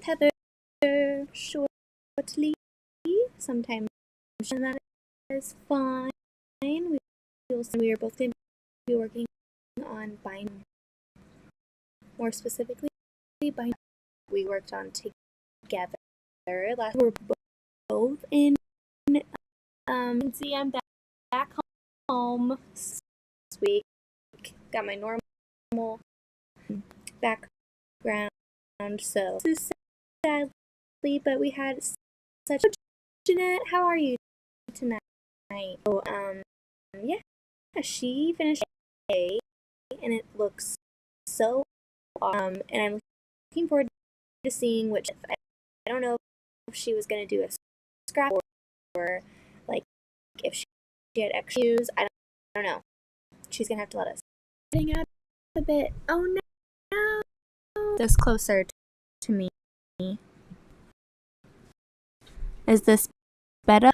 with Heather shortly. Sometime that is fine. We are both going to be working on binding. More specifically, binding we worked on together. Last we were both in. See, I'm back home this week. Got my normal background, so this is sadly, but we had such. Jeanette, how are you tonight? Oh, yeah, she finished A, and it looks so awesome, and I'm looking forward to seeing which. I don't know if she was gonna do a scrap or like if she had extra views. I don't know. She's gonna have to let us. Getting out a bit. Oh no! This closer to me. Is this better?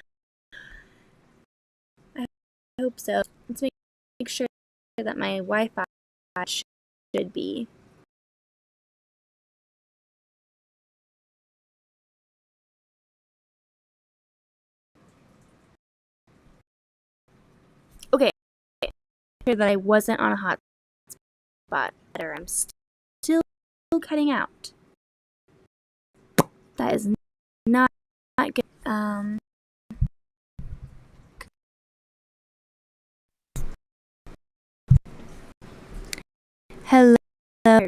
I hope so. Let's make sure that my Wi-Fi should be. Okay. That I wasn't on a hot spot. I'm still cutting out. That is not good. Hello.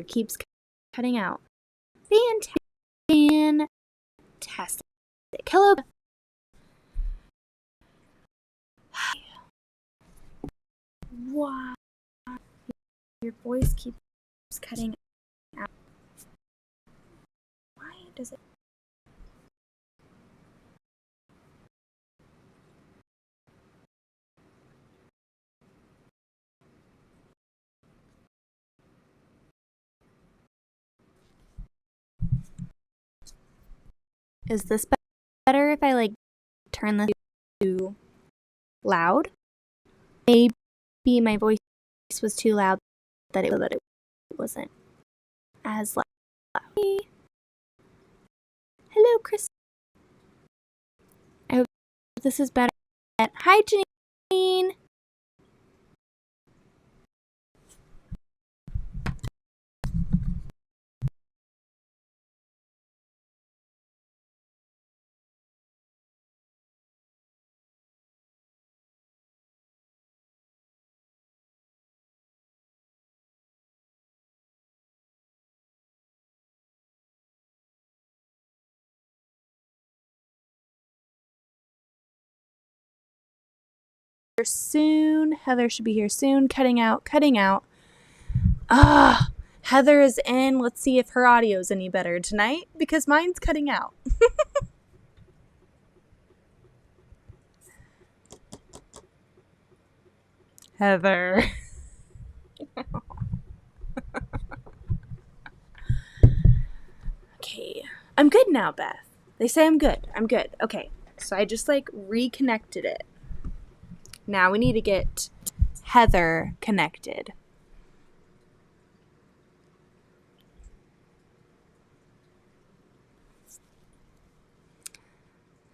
Keeps cutting out. Fantastic. Hello. Wow. Your voice keeps cutting out. Why does it? Is this better if I turn this to loud? Maybe my voice was too loud that it wasn't as loud. Hello, Chris. I hope this is better. Hi, Janine. Soon. Heather should be here soon. Cutting out. Heather is in. Let's see if her audio is any better tonight because mine's cutting out. Heather. Okay. I'm good now, Beth. They say I'm good. Okay. So I just reconnected it. Now we need to get Heather connected.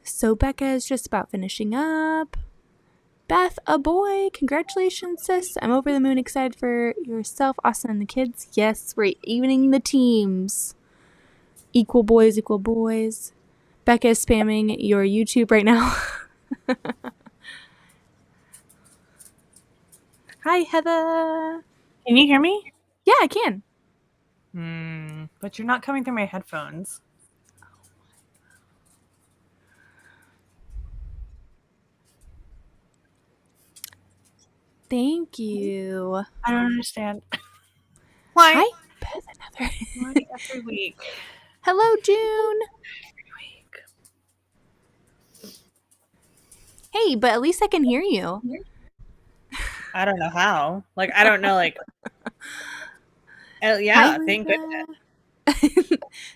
So Becca is just about finishing up. Beth, a boy. Congratulations, sis. I'm over the moon excited for yourself, Austin, and the kids. Yes, we're evening the teams. Equal boys. Becca is spamming your YouTube right now. Hi, Heather. Can you hear me? Yeah, I can. But you're not coming through my headphones. Thank you. I don't understand. Why? Hi, Beth and Heather. Why every week? Hello, June. Every week. Hey, but at least I can hear you. I don't know how. I don't know, Hi, thank goodness.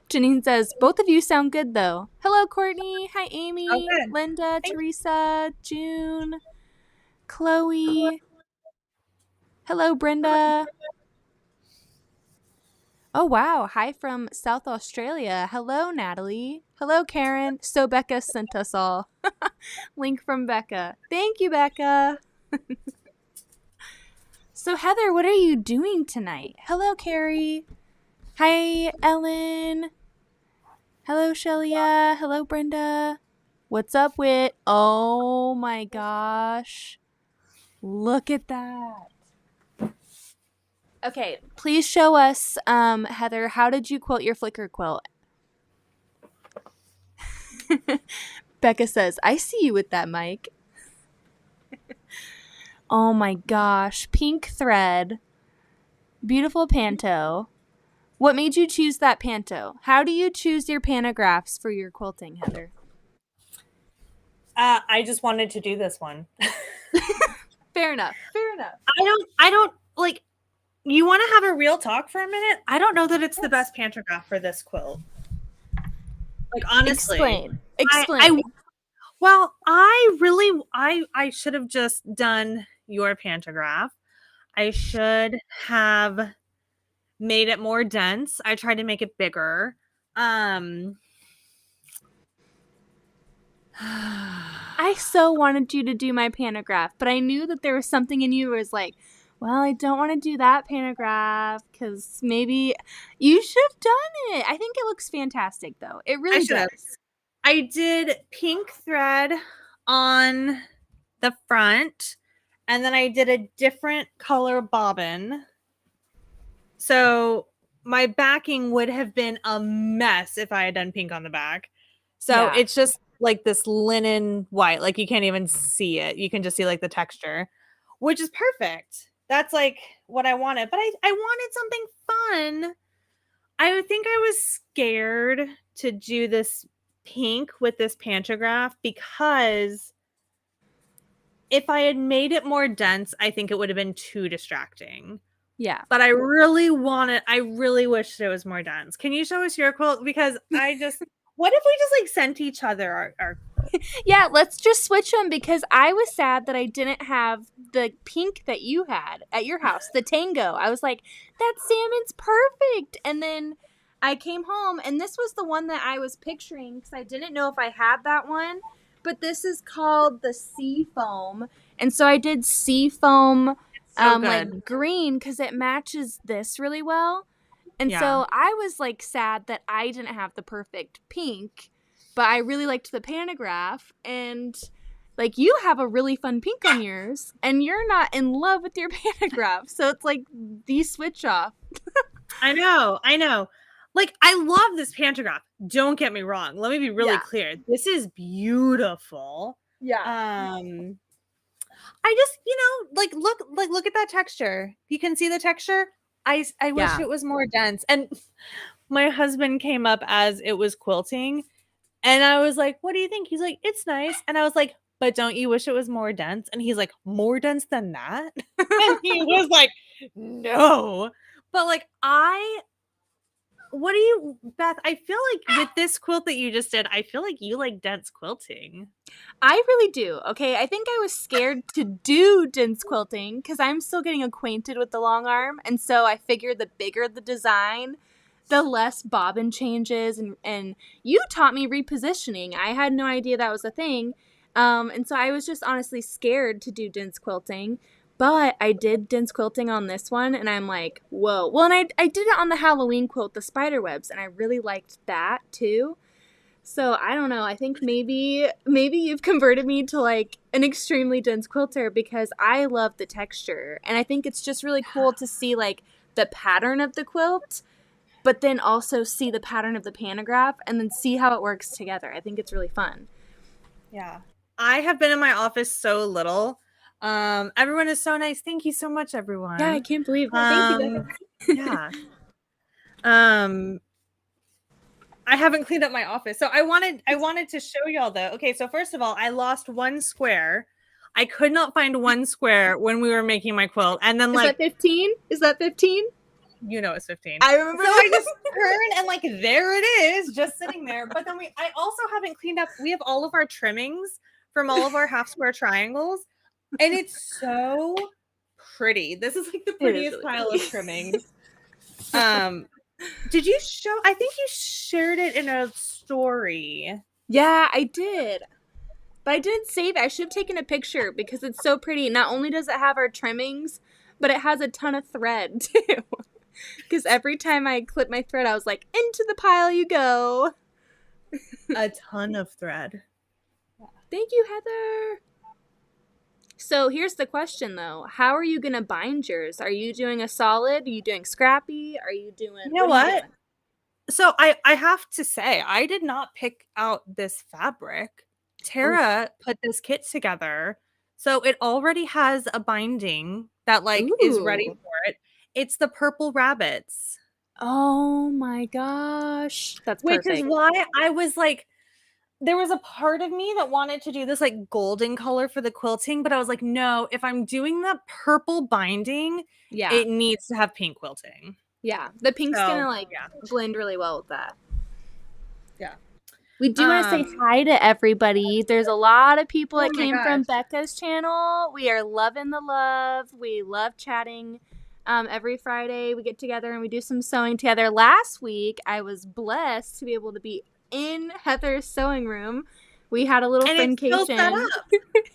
Janine says, both of you sound good, though. Hello, Courtney. Hi, Amy. Oh, good. Linda, Teresa, June, Chloe. Hello, Brenda. Oh, wow. Hi from South Australia. Hello, Natalie. Hello, Karen. So Becca sent us all. Link from Becca. Thank you, Becca. So, Heather, what are you doing tonight? Hello, Carrie. Hi, Ellen. Hello, Shelia. Hello, Brenda. What's up, Wit? Oh my gosh. Look at that. Okay, please show us, Heather, how did you quilt your flicker quilt? Becca says, I see you with that, Mike. Oh my gosh. Pink thread. Beautiful panto. What made you choose that panto? How do you choose your pantographs for your quilting, Heather? I just wanted to do this one. Fair enough. Fair enough. I don't like, you want to have a real talk for a minute? I don't know that it's the best pantograph for this quilt. Like, honestly. Explain. Well, I should have just done your pantograph. I should have made it more dense. I tried to make it bigger. I so wanted you to do my pantograph, but I knew that there was something in you that was like, well, I don't want to do that pantograph because maybe you should have done it. I think it looks fantastic, though. It really does. I did pink thread on the front, and then I did a different color bobbin. So my backing would have been a mess if I had done pink on the back. So Yeah. it's just like this linen white, like you can't even see it. You can just see like the texture, which is perfect. That's like what I wanted. But I wanted something fun. I think I was scared to do this pink with this pantograph because if I had made it more dense, I think it would have been too distracting. Yeah. But I really wish it was more dense. Can you show us your quilt? Because what if we just like sent each other our quilt? Yeah, let's just switch them because I was sad that I didn't have the pink that you had at your house, the tango. I was like, that salmon's perfect. And then I came home and this was the one that I was picturing because I didn't know if I had that one. But this is called the sea foam. And so I did sea foam So good. like green because it matches this really well. And Yeah. so I was like sad that I didn't have the perfect pink, but I really liked the pantograph. And like you have a really fun pink on yours, and you're not in love with your pantograph. So it's like the switch off. I know. Like, I love this pantograph. Don't get me wrong. Let me be really clear. This is beautiful. Yeah. I just, like look at that texture. You can see the texture. I wish it was more dense. And my husband came up as it was quilting, and I was like, "What do you think?" He's like, "It's nice." And I was like, "But don't you wish it was more dense?" And he's like, "More dense than that?" And he was like, "No." But like what do you, Beth? I feel like with this quilt that you just did, I feel like you like dense quilting. I really do. Okay, I think I was scared to do dense quilting because I'm still getting acquainted with the long arm, and so I figured the bigger the design, the less bobbin changes, and you taught me repositioning. I had no idea that was a thing, and so I was just honestly scared to do dense quilting. But I did dense quilting on this one, and I'm like, whoa. Well, and I did it on the Halloween quilt, the spider webs, and I really liked that too. So I don't know. I think maybe you've converted me to like an extremely dense quilter because I love the texture, and I think it's just really cool to see like the pattern of the quilt, but then also see the pattern of the pantograph and then see how it works together. I think it's really fun. Yeah. I have been in my office so little. Everyone is so nice. Thank you so much, everyone. Yeah, I can't believe it. Thank you, yeah. I haven't cleaned up my office. So I wanted to show y'all though. Okay, so first of all, I lost one square. I could not find one square when we were making my quilt. And then Is that 15? Is that 15? You know it's 15. I remember. So I just turned and like there it is, just sitting there. But then I also haven't cleaned up. We have all of our trimmings from all of our half square triangles, and it's so pretty. This is like the prettiest really pile pretty. of trimmings. Did you show? I think you shared it in a story. Yeah, I did. But I didn't save it. I should have taken a picture because it's so pretty. Not only does it have our trimmings, but it has a ton of thread too. Because every time I clip my thread, I was like, into the pile you go. A ton of thread. Thank you, Heather. So here's the question though. How are you going to bind yours? Are you doing a solid? Are you doing scrappy? Are you doing, You know what are you what? doing? So I have to say, I did not pick out this fabric. Oof. Tara put this kit together. So it already has a binding that like is ready Ooh. for it. It's the purple rabbits, Oh my gosh. That's which is perfect. why I was like, there was a part of me that wanted to do this like golden color for the quilting, but I was like, no, if I'm doing the purple binding, Yeah. it needs to have pink quilting. Yeah. The pink's going to So like yeah. blend really well with that. Yeah. We do want to say hi to everybody. There's a lot of people Oh that my came gosh. from Becca's channel. We are loving the love. We love chatting. Every Friday we get together and we do some sewing together. Last week I was blessed to be able to be in Heather's sewing room. We had a little And it's still set friendcation. up.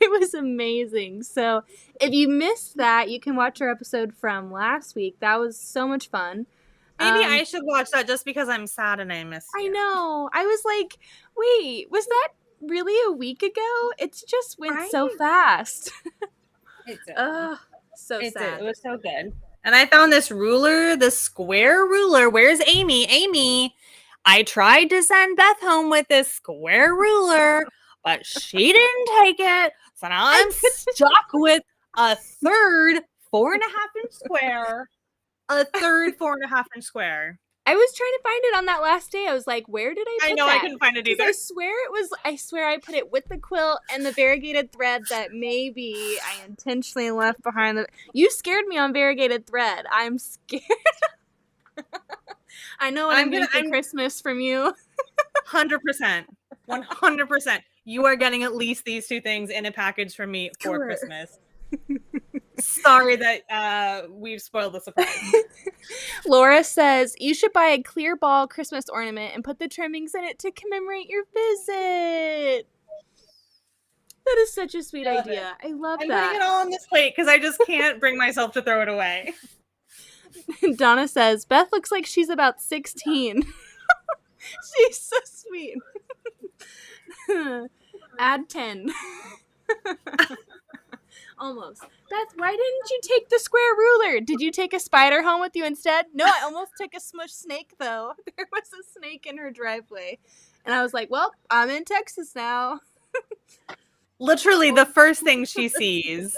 It was amazing. So if you missed that, you can watch our episode from last week. That was so much fun. Maybe I should watch that just because I'm sad and I missed I you. know. I was like, wait, was that really a week ago? It just went Right? so fast. It did. Ugh, so It did. It sad. was so good. And I found this ruler, the square ruler. Where's Amy? Amy, I tried to send Beth home with this square ruler, but she didn't take it. So now I'm stuck with a third 4.5 inch square. A third 4.5 inch square. I was trying to find it on that last day. I was like, where did I put I know that? I couldn't find it Because either. I swear I put it with the quilt and the variegated thread that maybe I intentionally left behind the. You scared me on variegated thread. I'm scared. I know what I'm getting for Christmas from you. 100%. 100%. You are getting at least these two things in a package from me for Christmas. Sorry that we've spoiled the surprise. Laura says, you should buy a clear ball Christmas ornament and put the trimmings in it to commemorate your visit. That is such a sweet idea. I love I'm that. putting it all on this plate because I just can't bring myself to throw it away. Donna says, Beth looks like she's about 16. She's so sweet. Add 10. Almost. Beth, why didn't you take the square ruler? Did you take a spider home with you instead? No, I almost took a smush snake, though. There was a snake in her driveway. And I was like, well, I'm in Texas now. Literally, the first thing she sees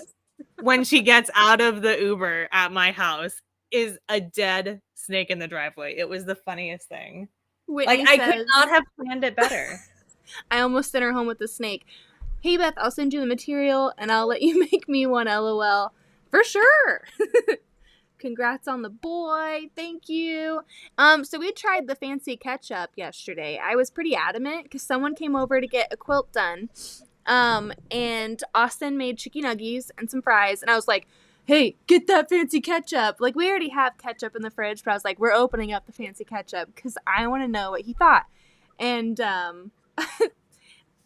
when she gets out of the Uber at my house is a dead snake in the driveway. It was the funniest thing. Whitney I says, could not have planned it better. I almost sent her home with a snake. Hey, Beth, I'll send you the material and I'll let you make me one, LOL. For sure. Congrats on the boy. Thank you. So we tried the fancy ketchup yesterday. I was pretty adamant because someone came over to get a quilt done. And Austin made chicken nuggies and some fries. And I was like, hey, get that fancy ketchup. Like, we already have ketchup in the fridge, but I was like, we're opening up the fancy ketchup because I want to know what he thought. And,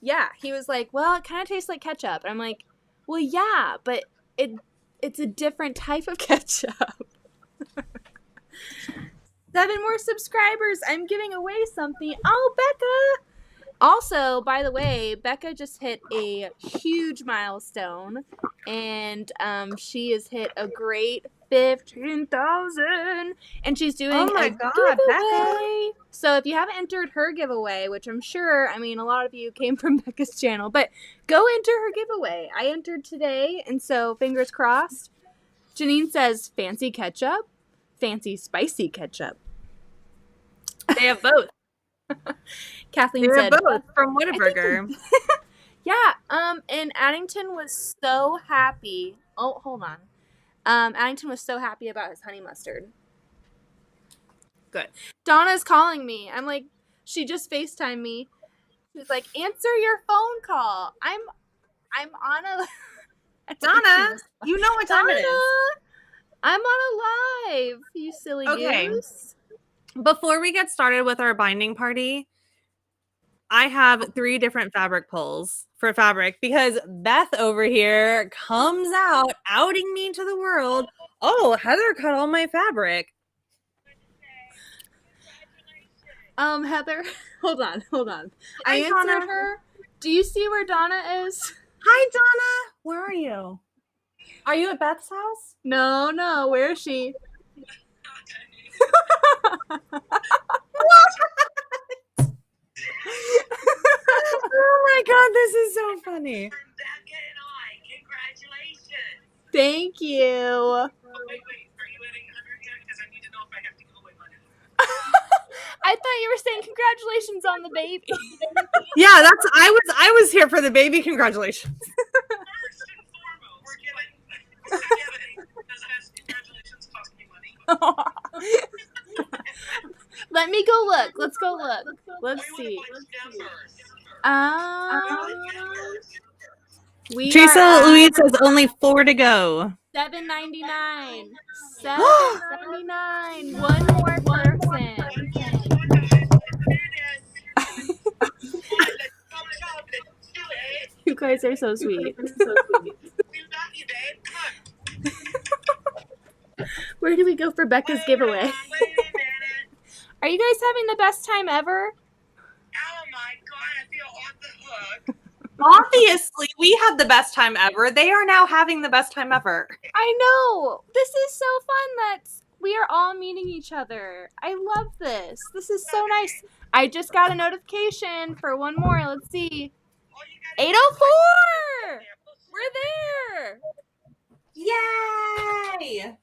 yeah, he was like, well, it kind of tastes like ketchup. And I'm like, well, yeah, but it's a different type of ketchup. 7 more subscribers. I'm giving away something. Oh, Becca. Also, by the way, Becca just hit a huge milestone, and she has hit a great 15,000, and she's doing a giveaway. Becca. So if you haven't entered her giveaway, which I'm sure, I mean, a lot of you came from Becca's channel, but go enter her giveaway. I entered today, and so fingers crossed. Janine says, fancy ketchup, fancy spicy ketchup. They have both. Kathleen said both from Whataburger. Yeah, and Addington was so happy. Oh, hold on. Addington was so happy about his honey mustard. Good. Donna's calling me. I'm like, she just FaceTimed me. She's like, answer your phone call. I'm on a Donna, you know what time it is. I'm on a live, you silly goose. Before we get started with our binding party, I have 3 different fabric pulls for fabric because Beth over here comes out outing me to the world. Oh, Heather cut all my fabric. Heather, hold on. Hi, I answered Donna. her. Do you see where Donna is? Hi, Donna. Where are you? Are you at Beth's house? No. Where is she? Oh my god, this is so funny. Becca and I, congratulations. Thank you. Oh, wait, are you adding 100 yet? Because I need to know if I have to go with money. I thought you were saying congratulations on the baby. Yeah, I was here for the baby. Congratulations. First and foremost, we're giving. Does congratulations cost me money? Let me go look. Let's go look. Let's see. Teresa Louise says only 4 to go. $7.99. $7.99. One more person. You guys are so sweet. Where do we go for Becca's giveaway? Are you guys having the best time ever? Oh my god, I feel off the hook. Obviously, we had the best time ever. They are now having the best time ever. I know. This is so fun that we are all meeting each other. I love this. This is so nice. I just got a notification for one more. Let's see. 8:04. We're there. Yay!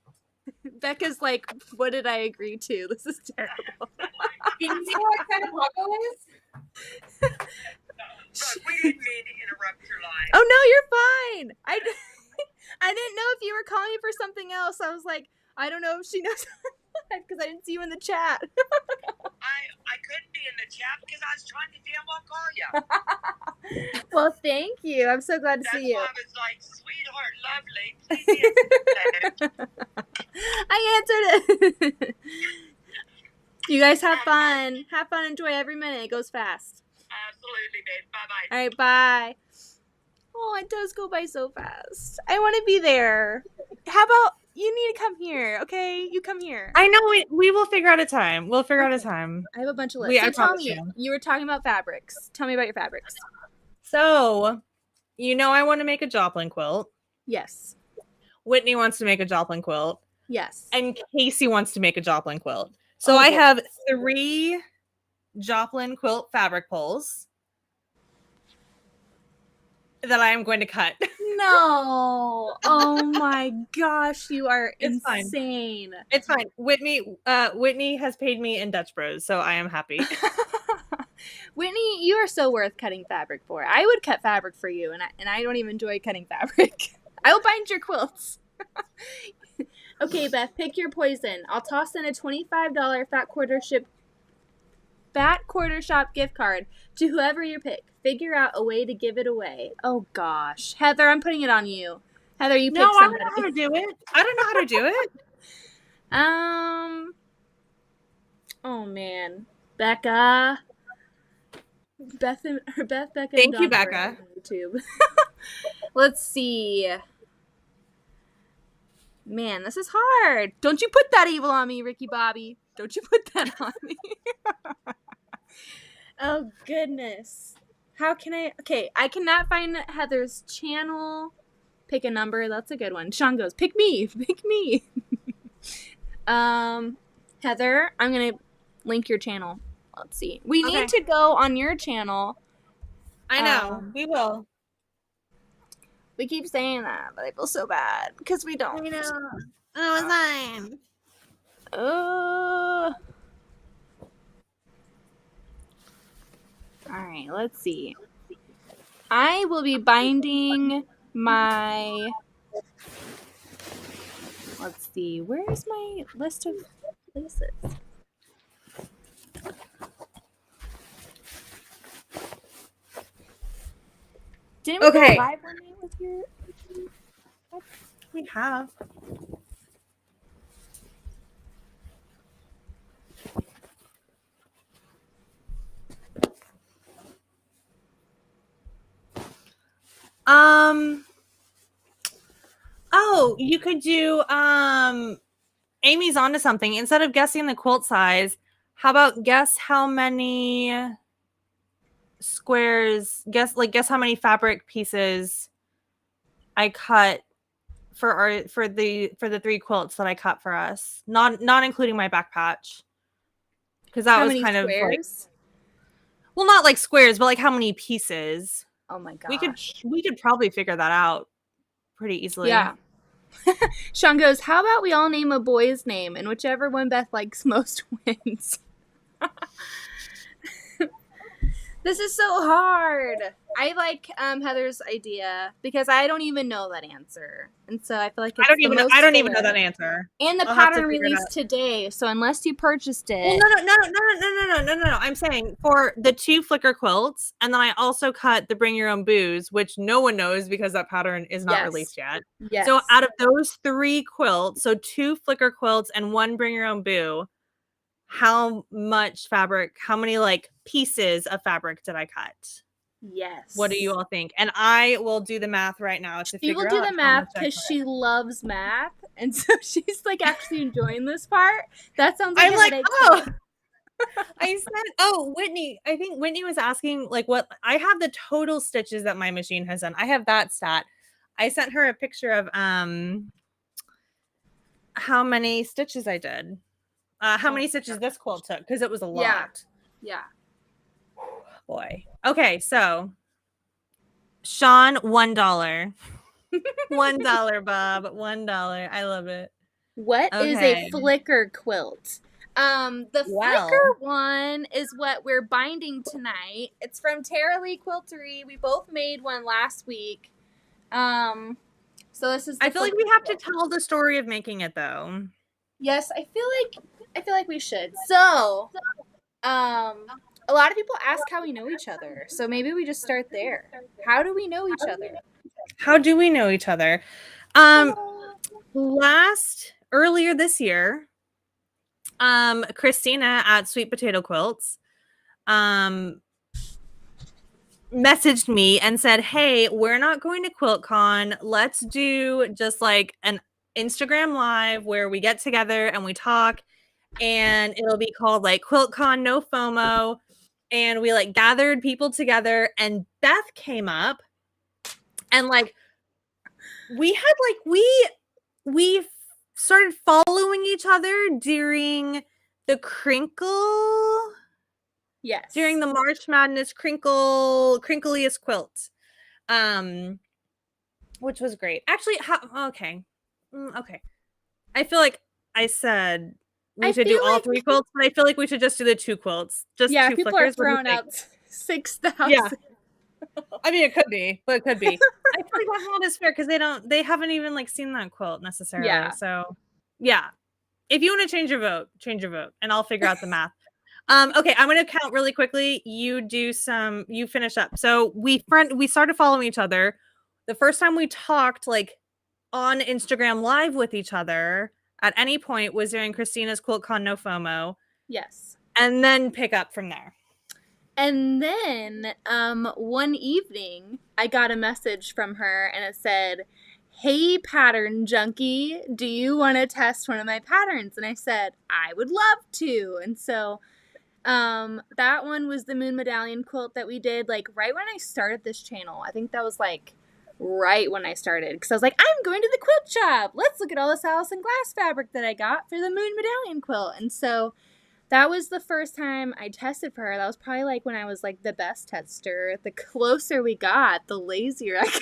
Becca's like, what did I agree to? This is terrible. Can you see what kind of logo is? Look, we didn't mean to interrupt your life. Oh, no, you're fine. I didn't know if you were calling me for something else. I was like, I don't know if she knows because I didn't see you in the chat. I couldn't be in the chat because I was trying to damn well call you. Well, thank you. I'm so glad to That's see you. why I was like, sweetheart, lovely. Please answer. I answered it. You guys have fun. Have fun. Enjoy every minute. It goes fast. Absolutely, babe. Bye-bye. All right, bye. Oh, it does go by so fast. I want to be there. How about you need to come here, okay? You come here. I know we will figure out a time. We'll figure out a time. I have a bunch of lists. I So tell promise me, you. you were talking about fabrics. Tell me about your fabrics. So, I want to make a Joplin quilt. Yes. Whitney wants to make a Joplin quilt. Yes. And Casey wants to make a Joplin quilt. So Oh, I boy. have 3 Joplin quilt fabric pulls that I am going to cut. No. Oh my gosh, you are It's fine. insane. It's fine. Whitney has paid me in Dutch Bros, so I am happy. Whitney, you are so worth cutting fabric for. I would cut fabric for you, and I don't even enjoy cutting fabric. I will bind your quilts. Okay, Beth, pick your poison. I'll toss in a $25 Fat Quarter Shop gift card to whoever you pick. Figure out a way to give it away. Oh gosh, Heather, I'm putting it on you. Heather, you pick No, I somebody. don't know how to do it. I don't know how to do it. Oh man, Becca. Becca. Thank and you, Donna are Becca. on YouTube. Let's see. Man, this is hard. Don't you put that evil on me, Ricky Bobby. Don't you put that on me. Oh, goodness. How can I... Okay, I cannot find Heather's channel. Pick a number. That's a good one. Sean goes, pick me. Pick me. Heather, I'm going to link your channel. Let's see. We need to go on your channel. I know. We will. We keep saying that, but I feel so bad because we don't. I know. Oh, it's fine. All right, let's see. I will be binding my... Let's see. Where is my list of places? Didn't we go live one night with your... We have. you could do Amy's onto something. Instead of guessing the quilt size, how about guess how many squares, guess how many fabric pieces I cut for the 3 quilts that I cut for us. Not including my back patch. Because that How was many kind of like, squares? well, not like squares, but like how many pieces. Oh my We gosh. could probably figure that out pretty easily. Yeah. Sean goes, how about we all name a boy's name and whichever one Beth likes most wins? This is so hard. I like Heather's idea because I don't even know that answer. And so I feel like it's I don't even know that fair. answer. And the I'll have to pattern figure it released out. today, so unless you purchased it. Well, no. I'm saying for the 2 flicker quilts, and then I also cut the bring your own booze, which no one knows because that pattern is not released yet. Yes. So out of those 3 quilts, so 2 flicker quilts and 1 bring your own boo, how much fabric, how many like pieces of fabric did I cut? Yes. What do you all think? And I will do the math right now to figure out. She will do the math because she loves math, and so she's like actually enjoying this part. That sounds like I'm like, oh. I said, Whitney. I think Whitney was asking like what I have the total stitches that my machine has done. I have that stat. I sent her a picture of how many stitches I did. How many stitches this quilt took because it was a lot. Yeah. Boy. Okay, so Sean, $1. $1, Bob. $1. I love it. What is a flicker quilt? The flicker one is what we're binding tonight. It's from Tara Lee Quiltery. We both made one last week. So this is. I feel like we have to tell the story of making it though. Yes, I feel like we should. So, a lot of people ask how we know each other. So maybe we just start there. How do we know each other? How do we know each other? Earlier this year, Christina at Sweet Potato Quilts messaged me and said, hey, we're not going to QuiltCon. Let's do just like an Instagram live where we get together and we talk, and it'll be called like QuiltCon No FOMO. And we like gathered people together, and Beth came up, and like we started following each other during the Crinkle. Yes. During the March Madness Crinkliest Quilt. Which was great. Actually, okay. I feel like I said we should do all 3 quilts, but I feel like we should just do the 2 quilts. Just 2 people flickers. Are throwing out 6,000. Yeah. I mean, it could be, but it could be. I feel like that's not as fair because they haven't even like seen that quilt necessarily. Yeah. So, yeah. If you want to change your vote, and I'll figure out the math. Okay, I'm going to count really quickly. You finish up. So we started following each other. The first time we talked like on Instagram live with each other at any point was during Christina's QuiltCon No FOMO. Yes. And then pick up from there. And then one evening I got a message from her and it said, hey, pattern junkie, do you want to test one of my patterns? And I said, I would love to. And so that one was the moon medallion quilt that we did like right when I started this channel. I think that was like right when I started because I was like, I'm going to the quilt shop. Let's look at all this Allison Glass fabric that I got for the moon medallion quilt. And so that was the first time I tested for her. That was probably like when I was like the best tester. The closer we got, the lazier I got.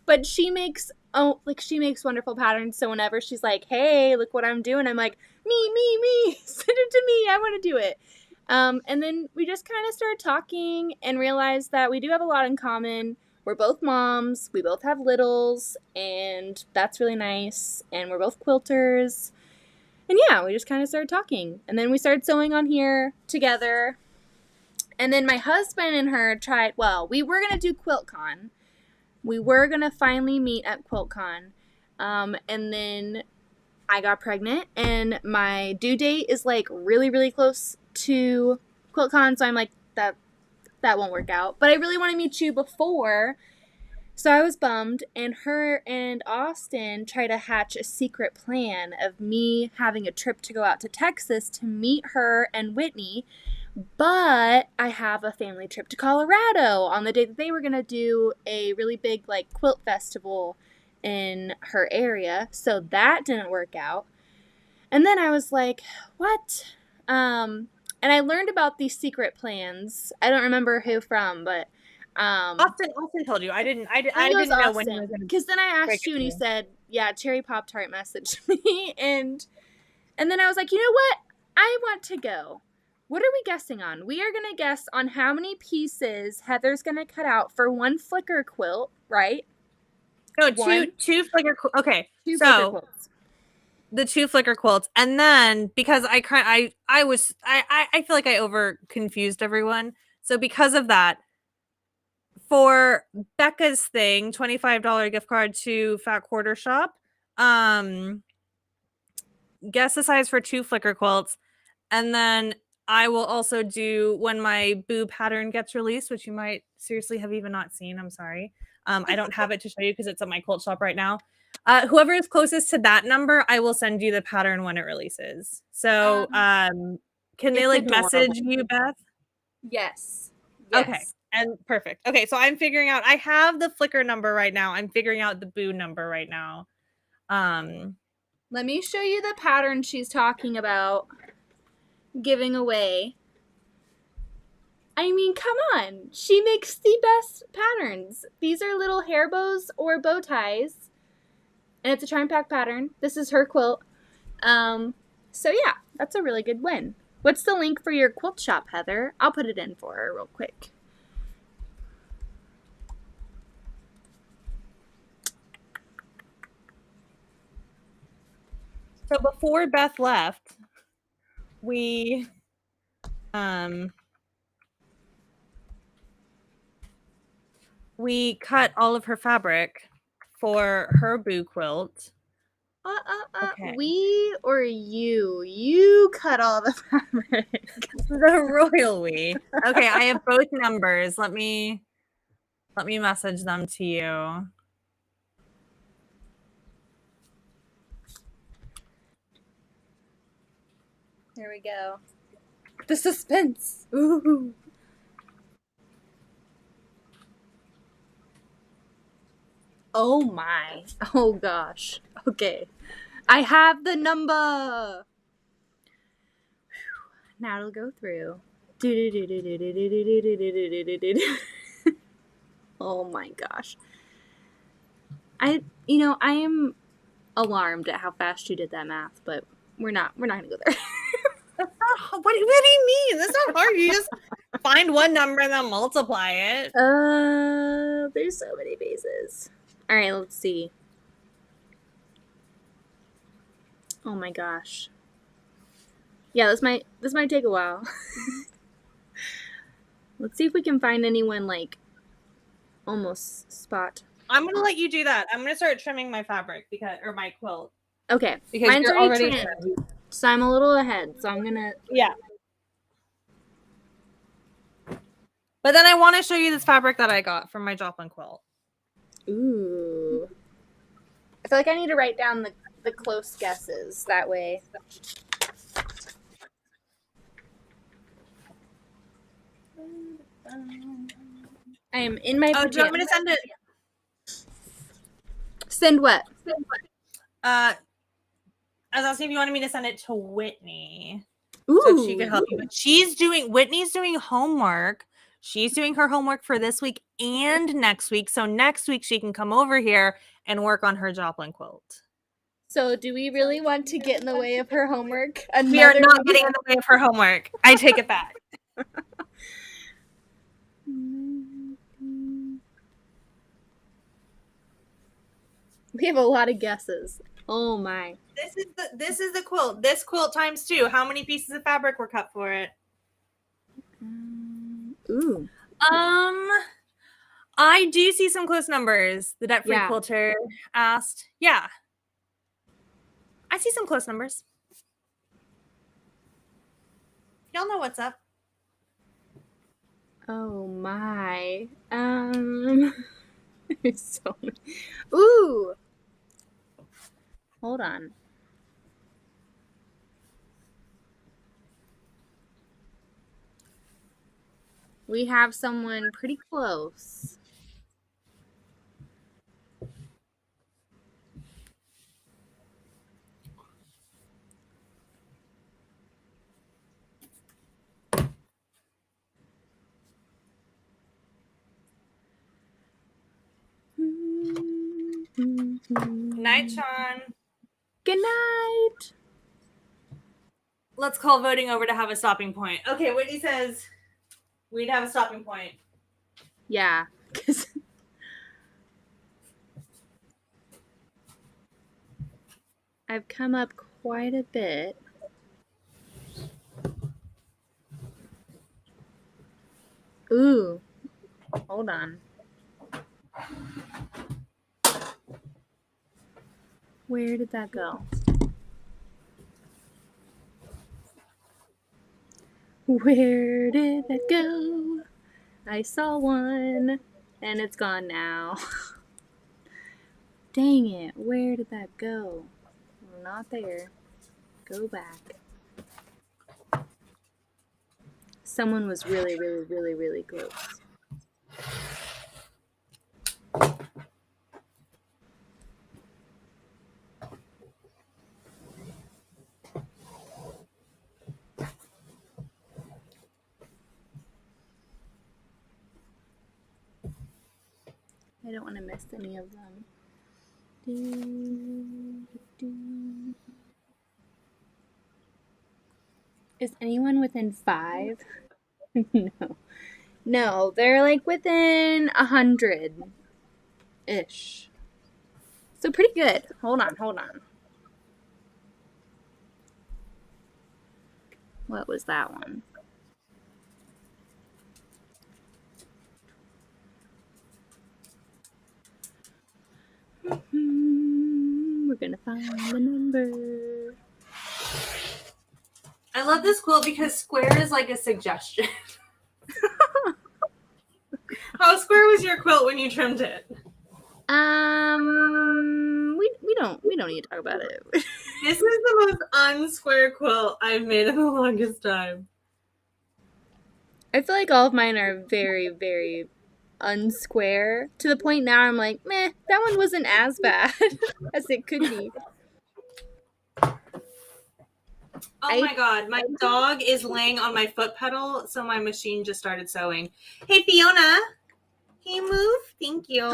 But she makes wonderful patterns. So whenever she's like, hey, look what I'm doing, I'm like, me, send it to me. I want to do it. And then we just kind of started talking and realized that we do have a lot in common. We're both moms. We both have littles, and that's really nice. And we're both quilters. And yeah, we just kind of started talking. And then we started sewing on here together. And then my husband and her we were going to do QuiltCon. We were going to finally meet at QuiltCon. And then I got pregnant, and my due date is like really, really close to QuiltCon. So I'm like, that won't work out. But I really want to meet you before. So I was bummed, and her and Austin tried to hatch a secret plan of me having a trip to go out to Texas to meet her and Whitney, but I have a family trip to Colorado on the day that they were going to do a really big like quilt festival in her area, so that didn't work out. And then I was like, what? And I learned about these secret plans. I don't remember who from, but Austin told you. I didn't know when he was going to. Because then I break asked you, it and to you you. said, "Yeah, Cherry Pop Tart messaged me," and then I was like, you know what? I want to go. What are we guessing on? We are gonna guess on how many pieces Heather's gonna cut out for one flicker quilt, right? No, One, two flicker. Okay, two flicker so quilts. the two flicker quilts, and then because I feel like I over confused everyone. So because of that, for Becca's thing, $25 gift card to Fat Quarter Shop. Guess the size for two flicker quilts, and then I will also do when my boo pattern gets released, which you might seriously have even not seen. I'm sorry. I don't have it to show you because it's at my quilt shop right now. Whoever is closest to that number, I will send you the pattern when it releases. So, can they It's like adorable. message you, Beth? Yes. Okay. And perfect. Okay, so I'm figuring out. I have the flicker number right now. I'm figuring out the boo number right now. Let me show you the pattern she's talking about giving away. I mean, come on. She makes the best patterns. These are little hair bows or bow ties. And it's a try and pack pattern. This is her quilt. So yeah, that's a really good win. What's the link for your quilt shop, Heather? I'll put it in for her real quick. So before Beth left, we cut all of her fabric for her boo quilt. Okay. We or you? You cut all the fabric. The royal we. Okay, I have both numbers. Let me message them to you. Here we go. The suspense. Ooh. Oh my. Oh gosh. Okay. I have the number. Now it'll go through. Oh my gosh. I am alarmed at how fast you did that math, but we're not gonna go there. That's not, what do you mean? That's not hard. You just find one number and then multiply it. There's so many pieces. All right, let's see. Oh my gosh. Yeah, this might take a while. Let's see if we can find anyone like almost spot. I'm gonna let you do that. I'm gonna start trimming my fabric or my quilt. Okay, Because mine's you're already already trimmed, so I'm a little ahead. So I'm gonna. Yeah. But then I want to show you this fabric that I got from my Joplin quilt. Ooh. I feel like I need to write down the close guesses. That way. I am in my pajamas. Do you want me to send it? Send what? I was asking if you wanted me to send it to Whitney. Ooh. So she could help you. But Whitney's doing homework. She's doing her homework for this week and next week. So next week she can come over here and work on her Joplin quilt. So do we really want to get in the way of her homework? We are not getting in the way of her homework. I take it back. We have a lot of guesses. Oh my. This is the quilt. This quilt times 2. How many pieces of fabric were cut for it? Ooh. I do see some close numbers. The debt-free quilter asked. Yeah. I see some close numbers. Y'all know what's up. Oh my. There's so many. Ooh. Hold on. We have someone pretty close. Night, Sean. Good night. Let's call voting over to have a stopping point. Okay, Whitney says we'd have a stopping point. Yeah, because I've come up quite a bit. Ooh. Hold on. Where did that go? Where did that go? I saw one, and it's gone now. Dang it, where did that go? Well, not there. Go back. Someone was really, really, really, really close. I don't want to miss any of them. Is anyone within 5? No. No, they're like within 100-ish. So pretty good. Hold on. What was that one? We're gonna find the number. I love this quilt because square is like a suggestion. How square was your quilt when you trimmed it? We don't need to talk about it. This is the most unsquare quilt I've made in the longest time. I feel like all of mine are very, very unsquare to the point now I'm like, meh, that one wasn't as bad as it could be. Oh my god, my dog is laying on my foot pedal, so my machine just started sewing. Hey Fiona, can you move? Thank you.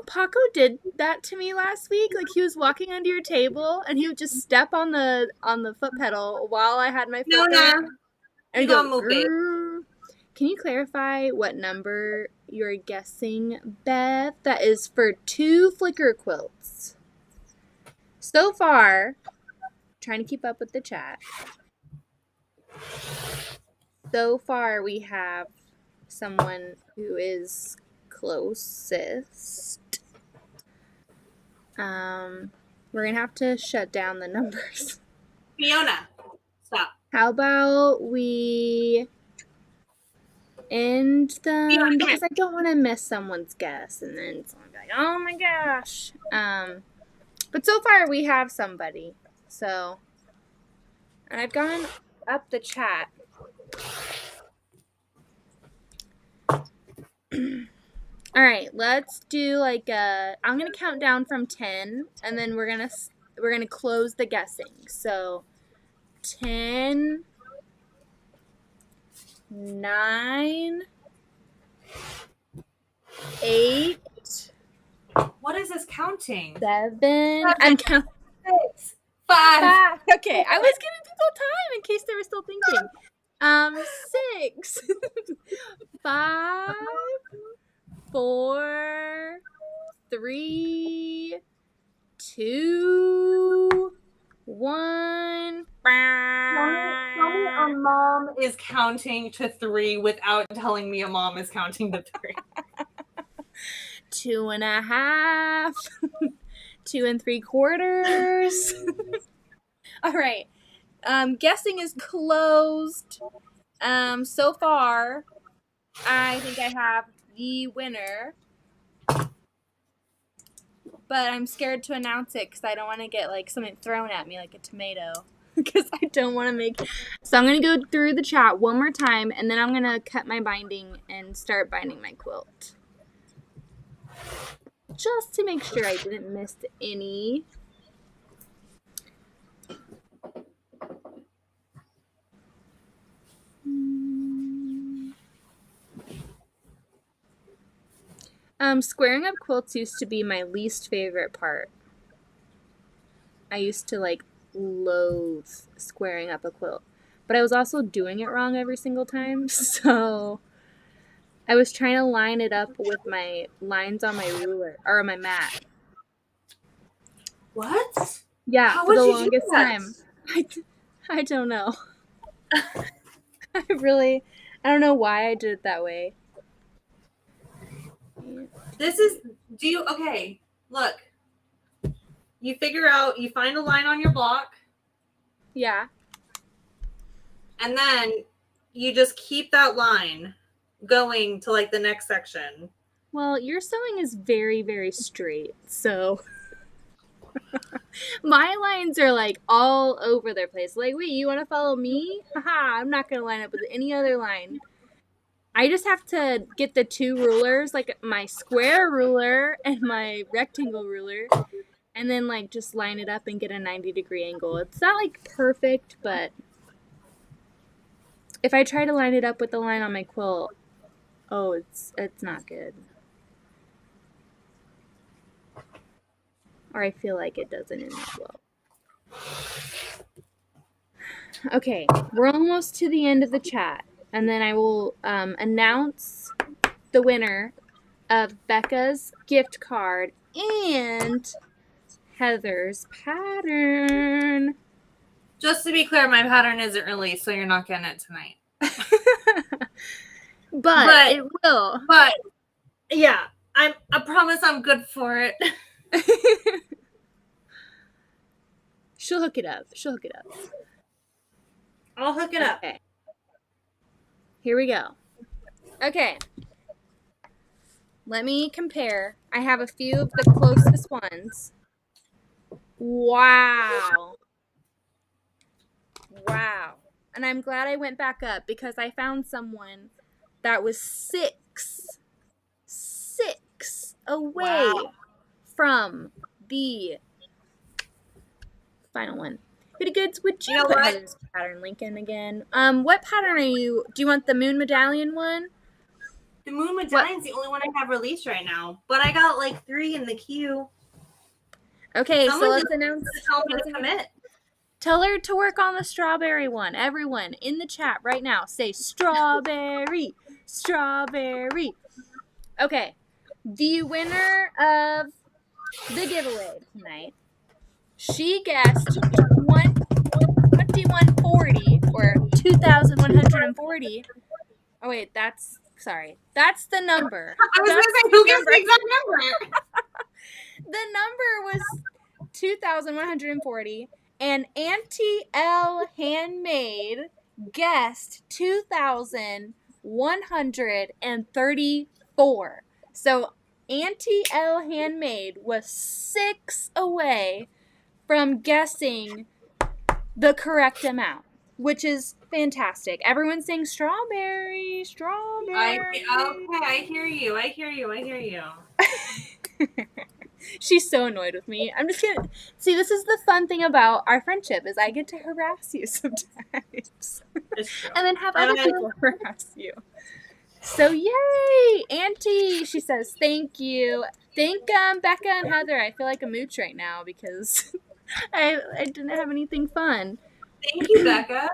Paco did that to me last week. Like he was walking under your table and he would just step on the foot pedal while I had my foot there. And he'd go, move it. Can you clarify what number you're guessing, Beth? That is for 2 flicker quilts. So far, trying to keep up with the chat. So far, we have someone who is closest. We're gonna have to shut down the numbers. Fiona, stop. How about we end them, because I don't want to miss someone's guess and then someone be like, oh my gosh. But so far we have somebody. So, and I've gone up the chat. All right, let's do like I'm gonna count down from 10, and then we're gonna close the guessing. So 10, 9, 8. What is this counting? 7. I'm counting. 6, 5. Okay, I was giving people time in case they were still thinking. 6, 5, 4, 3, 2, 1. Tell me a mom is counting to 3 without telling me a mom is counting to 3. 2.5. 2 3/4. All right. Guessing is closed. So far, I think I have the winner. but I'm scared to announce it because I don't want to get like something thrown at me like a tomato. Because I don't want to make. So I'm gonna go through the chat one more time, and then I'm gonna cut my binding and start binding my quilt, just to make sure I didn't miss any. Squaring up quilts used to be my least favorite part. I used to like loathe squaring up a quilt, but I was also doing it wrong every single time. So I was trying to line it up with my lines on my ruler or my mat. What? Yeah, How for would the you do longest that? time. I don't know. I don't know why I did it that way. This is, okay, look. You find a line on your block. Yeah. And then you just keep that line going to like the next section. Well, your sewing is very, very straight, so my lines are like all over their place. Like, wait, you want to follow me? Haha, I'm not going to line up with any other line. I just have to get the two rulers, like my square ruler and my rectangle ruler, and then like just line it up and get a 90-degree angle. It's not like perfect, but if I try to line it up with the line on my quilt, oh, it's not good. Or I feel like it doesn't end up well. Okay, we're almost to the end of the chat, and then I will announce the winner of Becca's gift card and Heather's pattern. Just to be clear, my pattern isn't released, so you're not getting it tonight. but it will. But yeah, I promise I'm good for it. She'll hook it up. I'll hook it up. Okay. Here we go. Okay. Let me compare. I have a few of the closest ones. Wow. And I'm glad I went back up because I found someone that was six away from the final one. Goody goods, would you put Heather's pattern link in again? What pattern are you? Do you want the moon medallion one? The moon medallion's the only one I have released right now, but I got like 3 in the queue. Okay, so let's announce. Tell me to commit. Tell her to work on the strawberry one. Everyone in the chat right now, say strawberry, strawberry. Okay, the winner of the giveaway tonight, she guessed 2140 or 2,140. Oh wait, that's the number. I was going to say, who gets the exact number? The number was 2,140, and Auntie L Handmade guessed 2,134. So Auntie L Handmade was 6 away from guessing the correct amount, which is fantastic. Everyone's saying strawberry. Okay, I hear you. She's so annoyed with me. I'm just kidding. See, this is the fun thing about our friendship is I get to harass you sometimes. It's true. And then have other people harass you. So yay! Auntie, she says, thank you. Thank Becca and Heather. I feel like a mooch right now because I didn't have anything fun. Thank you, Becca.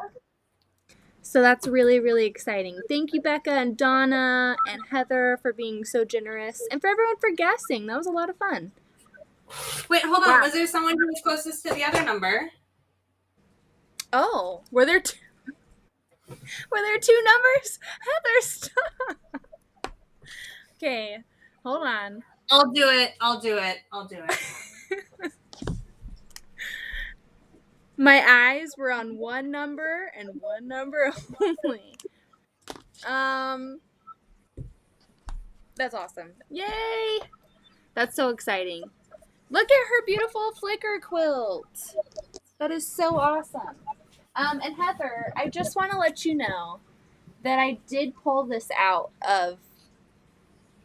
So that's really, really exciting. Thank you, Becca and Donna and Heather for being so generous and for everyone for guessing. That was a lot of fun. Wait, hold on. Wow. Was there someone who was closest to the other number? Oh, were there two numbers? Heather, stop. Okay, hold on. I'll do it. My eyes were on one number and one number only. That's awesome. Yay! That's so exciting. Look at her beautiful flicker quilt. That is so awesome. And Heather, I just want to let you know that I did pull this out of,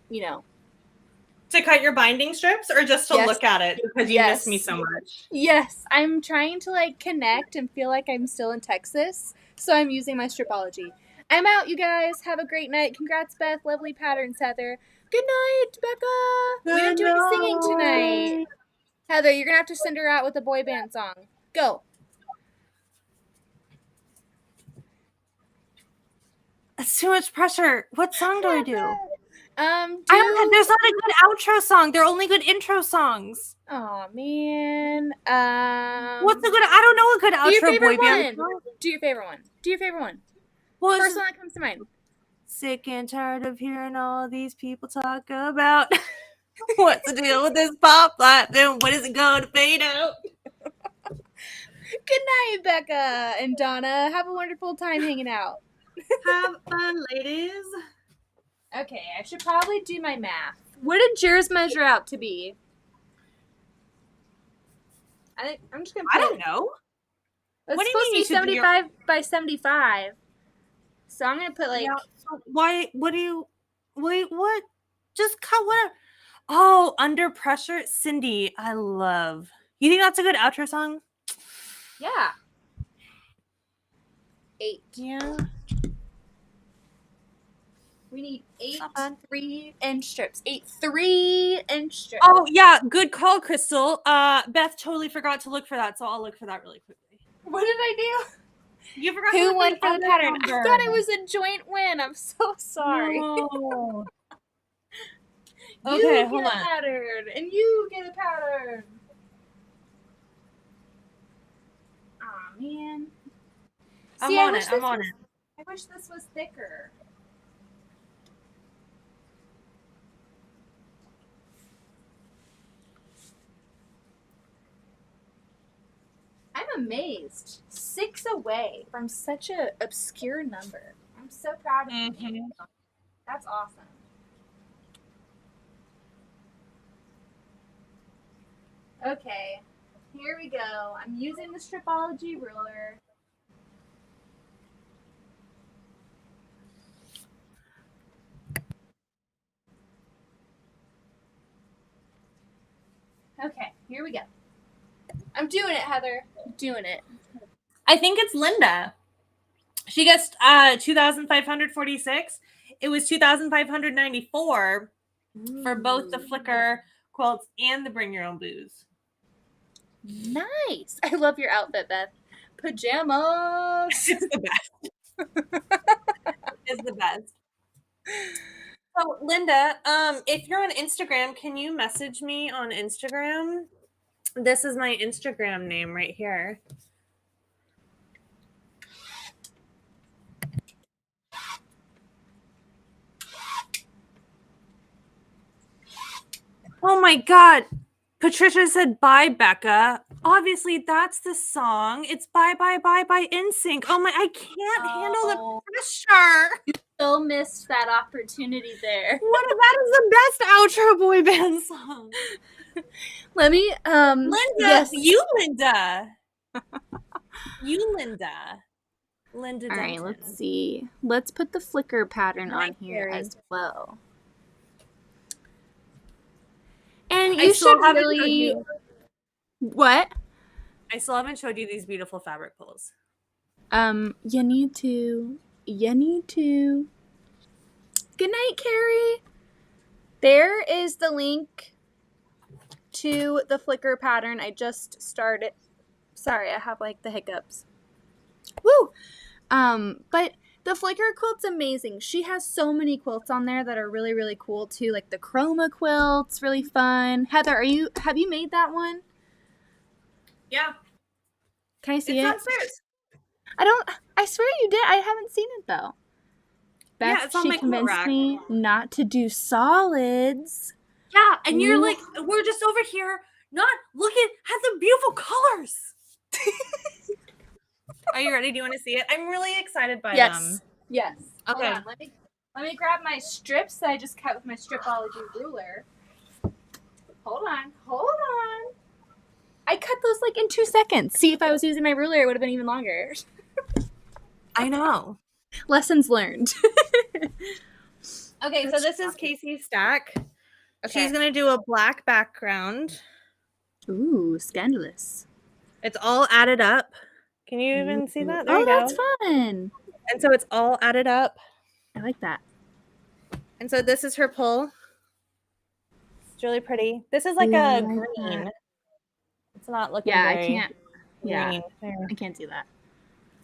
To cut your binding strips or just to Yes. look at it because you miss me so much? Yes, I'm trying to like connect and feel like I'm still in Texas, so I'm using my stripology. I'm out, you guys. Have a great night. Congrats, Beth. Lovely patterns, Heather. Good night, Becca. We didn't do any singing tonight. Heather, you're gonna have to send her out with a boy band song. Go. That's too much pressure. What song do I do? There's not a good outro song. They're only good intro songs. Oh man. What's a good? I don't know a good outro Do your favorite boy band one. song. Do your favorite one. Do your favorite one. Well, First one that comes to mind. Sick and tired of hearing all these people talk about what's the deal with this pop light. Then when is it going to fade out? Good night, Becca and Donna. Have a wonderful time hanging out. Have fun, ladies. Okay, I should probably do my math. What did yours measure out to be? I think I'm just gonna. I don't know. It's What do you supposed mean to be 75 by 75. So I'm gonna put like. Yeah, so why? What do you? Wait, what? Just cut whatever. Oh, Under Pressure, Cindy. I love. You think that's a good outro song? Yeah. 8. Yeah. We need 8 3-inch strips. 8 3-inch strips. Oh yeah, good call, Crystal. Beth totally forgot to look for that, so I'll look for that really quickly. What did I do? You forgot. Who to won look for the pattern? I thought it was a joint win. I'm so sorry. No. You Okay, get hold a on. pattern, and you get a pattern. Aw, man. I'm on it. I wish this was thicker. I'm amazed. 6 away from such an obscure number. I'm so proud of you. That's awesome. Okay, here we go. I'm using the stripology ruler. Okay, here we go. I'm doing it, Heather. I'm doing it. I think it's Linda. She guessed 2,546. It was 2,594 for both the Flicker quilts and the Bring Your Own Booze. Nice. I love your outfit, Beth. Pajamas. It's the best. It's the best. So, Linda, if you're on Instagram, can you message me on Instagram? This is my Instagram name right here. Oh my God. Patricia said, bye, Becca. Obviously, that's the song. It's Bye, Bye, Bye by NSYNC. Oh my, I can't handle the pressure. Still missed that opportunity there. What? That is the best outro boy band song. Let me, Linda, yes. you, Linda. You, Linda. Linda All Denton. right, let's see. Let's put the flicker pattern Hi, on here Carrie. as well. And I you still should haven't really... showed you. What? I still haven't showed you these beautiful fabric pulls. You need to. Good night, Carrie. There is the link to the flicker pattern. I just started. Sorry, I have like the hiccups. Woo! But the flicker quilt's amazing. She has so many quilts on there that are really, really cool too. Like the chroma quilt's really fun. Heather, have you made that one? Yeah. Can I see It's it? downstairs. I swear you did. I haven't seen it though. Beth, Yeah, it's on she my quilt convinced rack. me not to do solids. Yeah, and you're Ooh. like, we're just over here not looking at the beautiful colors. Are you ready? Do you want to see it? I'm really excited by them. Yes. Okay. Hold on. Let me grab my strips that I just cut with my stripology ruler. Hold on. I cut those like in 2 seconds. See, if I was using my ruler, it would have been even longer. I know. Lessons learned. Okay, so this is Casey's stack. Okay. She's gonna do a black background. Ooh, scandalous. It's all added up. Can you even see that? There Oh, you go. that's fun. And so it's all added up. I like that. And so this is her pull. It's really pretty. This is like Ooh, I a like green. that. It's not looking Yeah, I very can't. Yeah, green. There. I can't see that.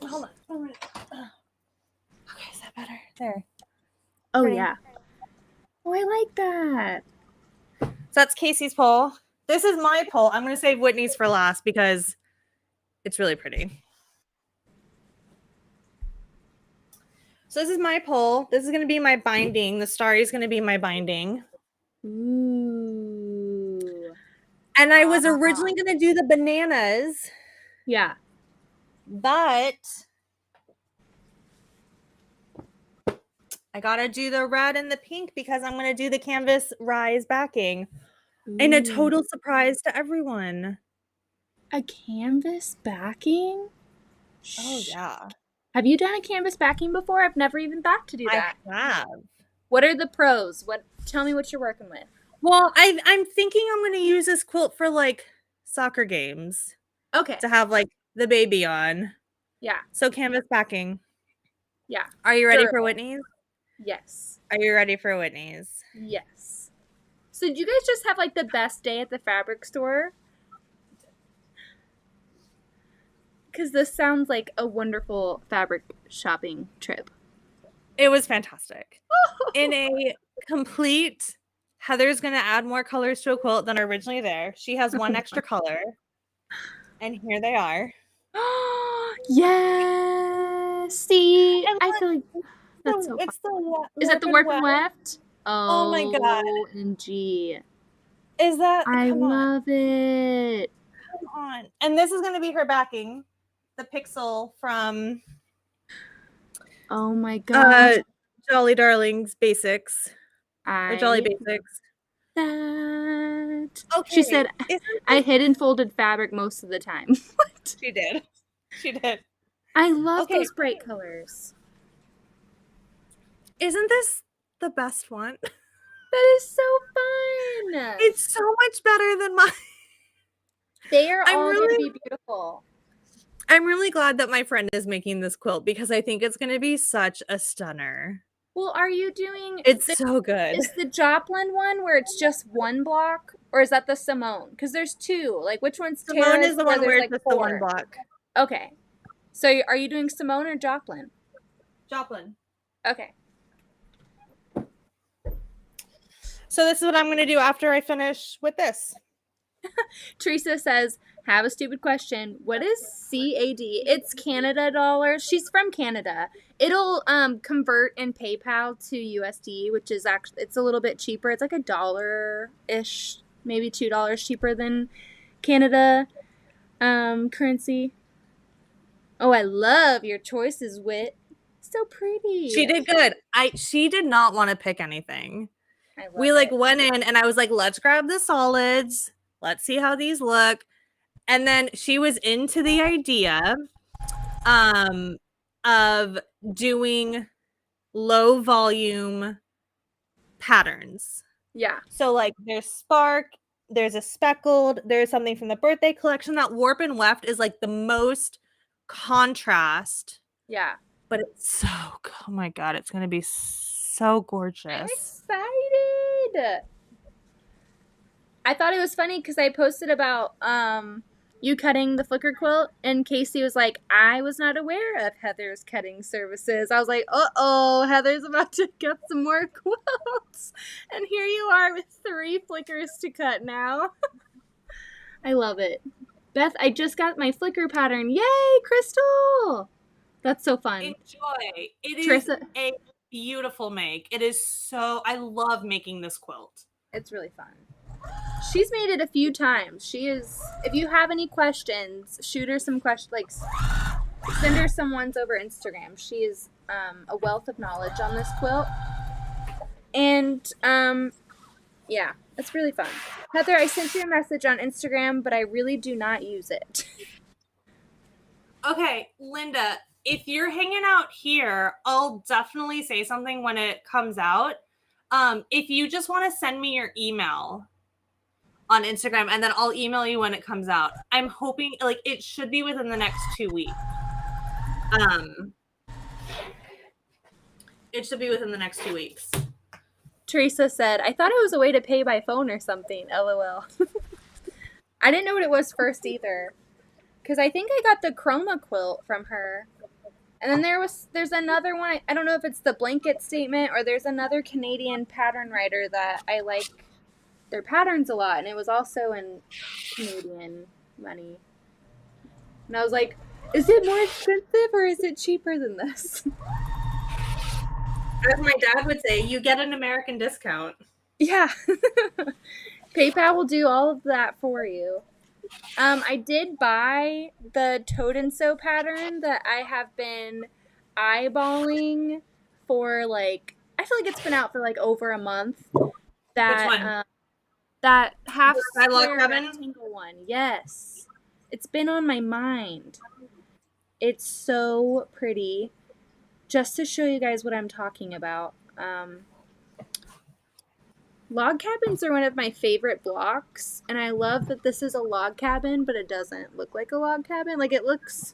Hold on. Okay, is that better? There. Oh, Pretty. yeah. Oh, I like that. So that's Casey's poll. This is my poll. I'm going to save Whitney's for last because it's really pretty. So this is my poll. This is going to be my binding. The starry is going to be my binding. Ooh. And I was originally going to do the bananas, Yeah. but I got to do the red and the pink because I'm going to do the canvas rise backing. And a total surprise to everyone. A canvas backing? Oh, yeah. Have you done a canvas backing before? I've never even thought to do that. I have. What are the pros? Tell me what you're working with. Well, I'm thinking I'm going to use this quilt for like soccer games Okay. to have like the baby on. Yeah. So canvas backing. Yeah. Are you ready for Durable. Whitney's? Yes. Are you ready for Whitney's? Yes. So do you guys just have like the best day at the fabric store? Because this sounds like a wonderful fabric shopping trip. It was fantastic. In a complete, Heather's going to add more colors to a quilt than are originally there. She has one extra color. And here they are. Yes. See, And I look, feel like that's so fun. it's the Is that the warp and weft? Oh my God. OMG. Is that? I Come on. love it. Come on. And this is going to be her backing. The pixel from Oh my God. Jolly Darlings Basics. Or Jolly I Basics. that. Okay. She said, I hid and folded fabric most of the time. What? She did. She did. I love Okay. those bright colors. Isn't this the best one? That is so fun. It's so much better than mine. They are I'm all going really- to be beautiful. I'm really glad that my friend is making this quilt because I think it's going to be such a stunner. Well, are you doing... It's so good. Is the Joplin one where it's just one block? Or is that the Simone? Because there's two. Like, which one's Simone Tara's is the one there's, where like, it's just the 4? one block. Okay. So are you doing Simone or Joplin? Joplin. Okay. So this is what I'm going to do after I finish with this. Teresa says, have a stupid question. What is CAD? It's Canada dollars. She's from Canada. It'll convert in PayPal to USD, which is actually, it's a little bit cheaper. It's like $1-ish, maybe $2 cheaper than Canada currency. Oh, I love your choices, Wit. So pretty. She did good. She did not want to pick anything. We it. went in and I was like, let's grab the solids. Let's see how these look. And then she was into the idea of doing low volume patterns. Yeah. So like there's Spark, there's a speckled, there's something from the birthday collection. That warp and weft is like the most contrast. Yeah. But it's so, oh my God, it's going to be so gorgeous. I'm excited. I thought it was funny because I posted about you cutting the flicker quilt, and Casey was like, I was not aware of Heather's cutting services. I was like, uh-oh, Heather's about to cut some more quilts. And here you are with 3 flickers to cut now. I love it. Beth, I just got my flicker pattern. Yay, Crystal! That's so fun. Enjoy. It is Teresa, a beautiful make. It is so, I love making this quilt. it's really fun. She's made it a few times. She is, if you have any questions, shoot her some questions, like send her some ones over Instagram. She is a wealth of knowledge on this quilt. And yeah, it's really fun. Heather, I sent you a message on Instagram, but I really do not use it. Okay, Linda, if you're hanging out here, I'll definitely say something when it comes out. If you just want to send me your email on Instagram, and then I'll email you when it comes out. I'm hoping, like, it should be within the next 2 weeks. It should be within the next 2 weeks. Teresa said, I thought it was a way to pay by phone or something. LOL. I didn't know what it was first either. Because I think I got the chroma quilt from her. And then there's another one. I don't know if it's the blanket statement or there's another Canadian pattern writer that I like their patterns a lot. And it was also in Canadian money. And I was like, is it more expensive or is it cheaper than this? As my dad would say, you get an American discount. Yeah. PayPal will do all of that for you. I did buy the Toad and Sew pattern that I have been eyeballing for like, I feel like it's been out for like over a month. That, Which one? That half The log square cabin? rectangle one. Yes. It's been on my mind. It's so pretty. Just to show you guys what I'm talking about. Log cabins are one of my favorite blocks, and I love that this is a log cabin, but it doesn't look like a log cabin. Like it's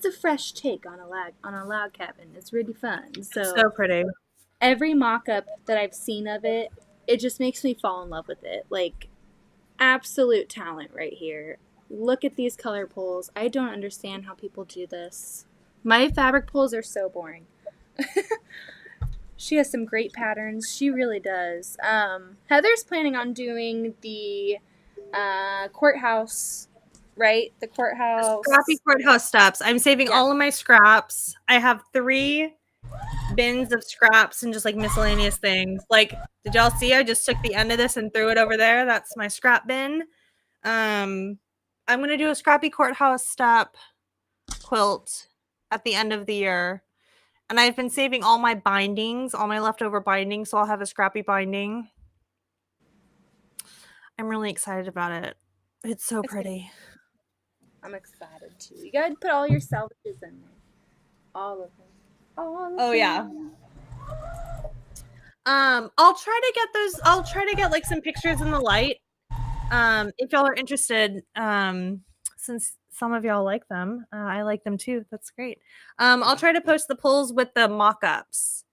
a fresh take on a log cabin. It's really fun. So pretty. Every mock-up that I've seen of it, it just makes me fall in love with it. Like, absolute talent right here. Look at these color pulls. I don't understand how people do this. My fabric pulls are so boring. She has some great patterns. She really does. Heather's planning on doing the courthouse, right? The courthouse. Scrappy courthouse steps. I'm saving all of my scraps. I have 3 bins of scraps and just like miscellaneous things. Like, did y'all see? I just took the end of this and threw it over there. That's my scrap bin. I'm gonna do a scrappy courthouse step quilt at the end of the year. And I've been saving all my bindings, all my leftover bindings, so I'll have a scrappy binding. I'm really excited about it. It's so pretty. I'm excited too. You gotta put all your salvages in there. All of them. All of them. Yeah. I'll try to get those. I'll try to get like some pictures in the light. If y'all are interested, since some of y'all like them, I like them too. That's great. I'll try to post the pulls with the mock-ups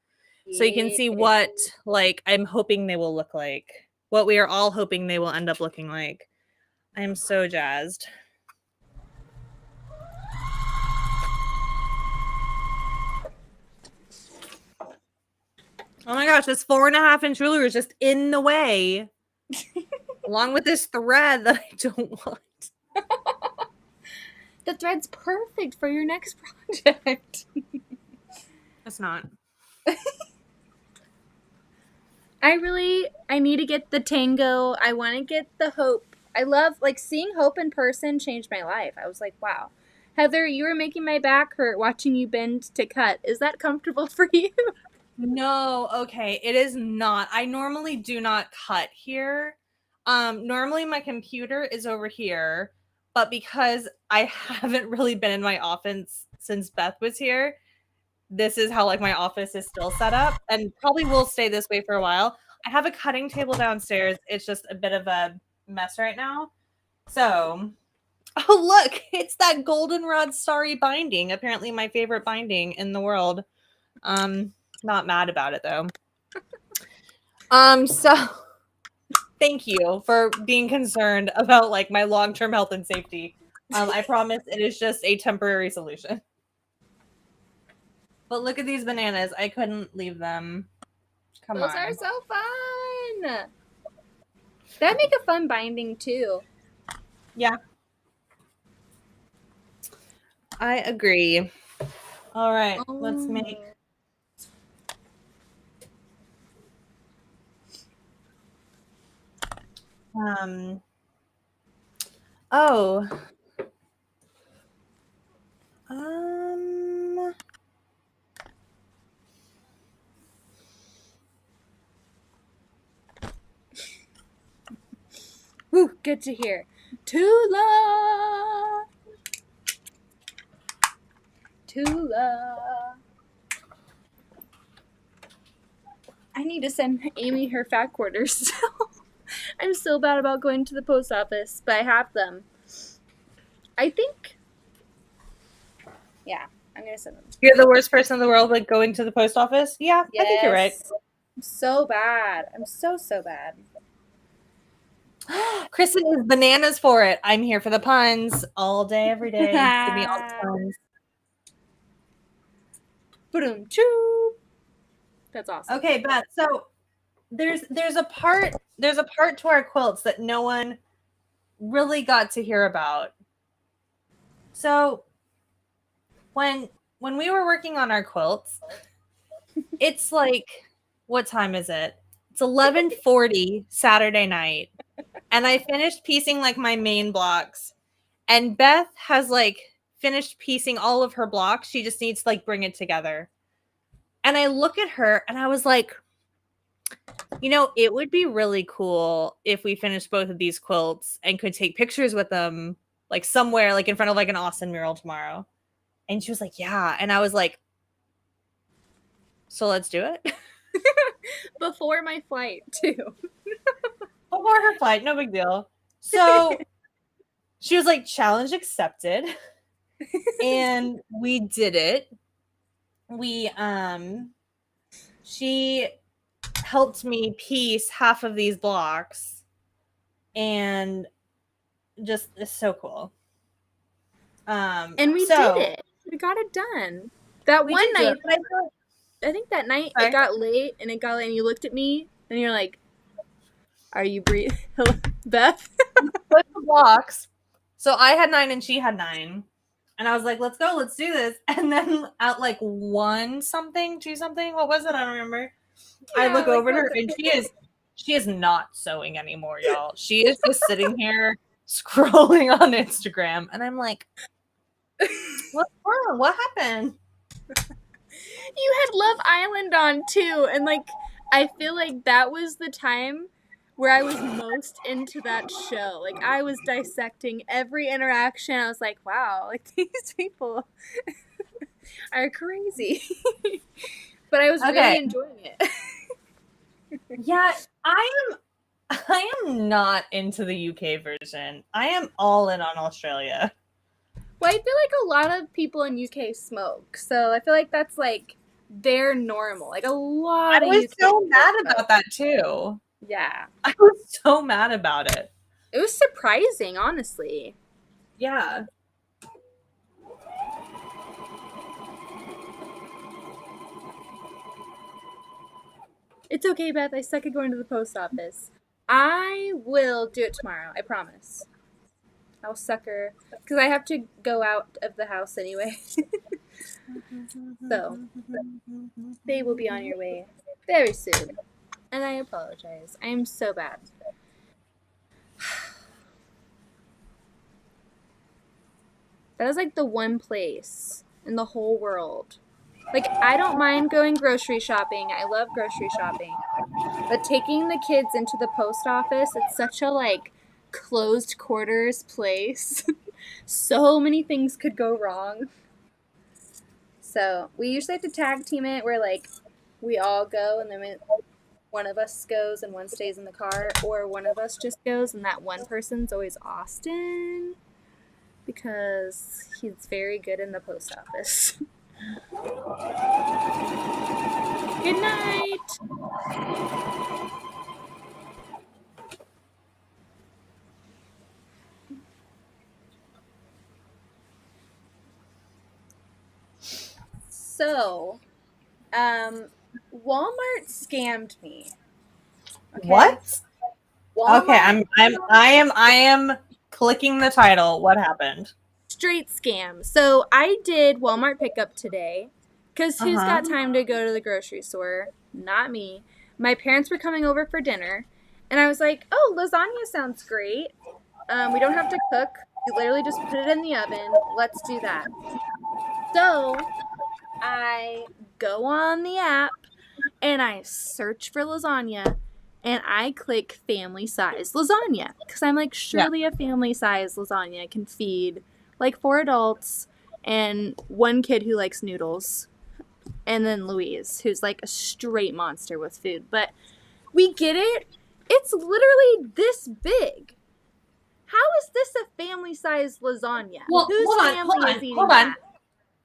so you can see what like I'm hoping they will look like. What we are all hoping they will end up looking like. I am so jazzed. Oh my gosh, this 4.5-inch ruler is just in the way. Along with this thread that I don't want. The thread's perfect for your next project. It's not. I need to get the tango. I want to get the hope. I love, like, seeing hope in person changed my life. I was like, wow. Heather, you were making my back hurt watching you bend to cut. Is that comfortable for you? No, okay, it is not. I normally do not cut here. Normally my computer is over here, but because I haven't really been in my office since Beth was here, this is how like my office is still set up and probably will stay this way for a while. I have a cutting table downstairs. It's just a bit of a mess right now. So, oh look, it's that goldenrod starry binding. Apparently my favorite binding in the world. Not mad about it though. So thank you for being concerned about like my long-term health and safety. I promise it is just a temporary solution. But look at these bananas. I couldn't leave them. Come on. Those are so fun. That'd make a fun binding too. Yeah. I agree. All right, let's make oh. Good to hear. Tula! I need to send Amy her fat quarters. I'm so bad about going to the post office, but I have them. I think... Yeah, I'm going to send them. You're the worst person in the world, like, going to the post office? Yeah, I think you're right. I'm so bad. I'm so bad. Kristen is bananas for it. I'm here for the puns all day, every day. Give me all the puns. Boom, choo. That's awesome. Okay, Beth. So there's a part to our quilts that no one really got to hear about. So when we were working on our quilts, it's like, what time is it? It's 11:40 Saturday night. And I finished piecing like my main blocks. And Beth has like finished piecing all of her blocks. She just needs to like bring it together. And I look at her and I was like, you know, it would be really cool if we finished both of these quilts and could take pictures with them like somewhere, like in front of like an Austin mural tomorrow. And she was like, yeah. And I was like, so let's do it. Before my flight, too. Before her flight, no big deal. So she was like, challenge accepted. And we did it. She helped me piece half of these blocks, and just it's so cool. And we did it. We got it done. That one night, I think that night it got late, and you looked at me, and you're like, "Are you breathing, Beth?" Put the blocks. So I had 9 and she had 9. And I was like, let's go, let's do this. And then at like 1 something, 2 something, what was it? I don't remember. Yeah, I look over at her and she is not sewing anymore, y'all. She is just sitting here scrolling on Instagram. And I'm like, what's wrong? What happened? You had Love Island on too. And like, I feel like that was the time where I was most into that show. Like, I was dissecting every interaction. I was like, wow, like these people are crazy. But I was really enjoying it. Yeah, I am not into the UK version. I am all in on Australia. Well, I feel like a lot of people in UK smoke. So I feel like that's like their normal. Like a lot of UK I was so mad about that too. Yeah. I was so mad about it. It was surprising, honestly. Yeah. It's okay, Beth. I suck at going to the post office. I will do it tomorrow. I promise. I'll sucker. Because I have to go out of the house anyway. So, they will be on your way very soon. And I apologize. I am so bad. That is like the one place in the whole world. Like, I don't mind going grocery shopping. I love grocery shopping. But taking the kids into the post office, it's such a, like, closed quarters place. So many things could go wrong. So, we usually have to tag team it where, like, we all go and then one of us goes and one stays in the car, or one of us just goes and that one person's always Austin because he's very good in the post office. Good night. So, Walmart scammed me. Okay? What? Walmart, okay, I am clicking the title. What happened? Straight scam. So I did Walmart pickup today because who's got time to go to the grocery store? Not me. My parents were coming over for dinner, and I was like, "Oh, lasagna sounds great. We don't have to cook. You literally just put it in the oven. Let's do that." So I go on the app and I search for lasagna, and I click family size lasagna because I'm like, surely a family size lasagna can feed like 4 adults and 1 kid who likes noodles, and then Louise, who's like a straight monster with food. But we get it. It's literally this big. How is this a family size lasagna? Well, Whose hold on, family hold is on, eating hold on. that?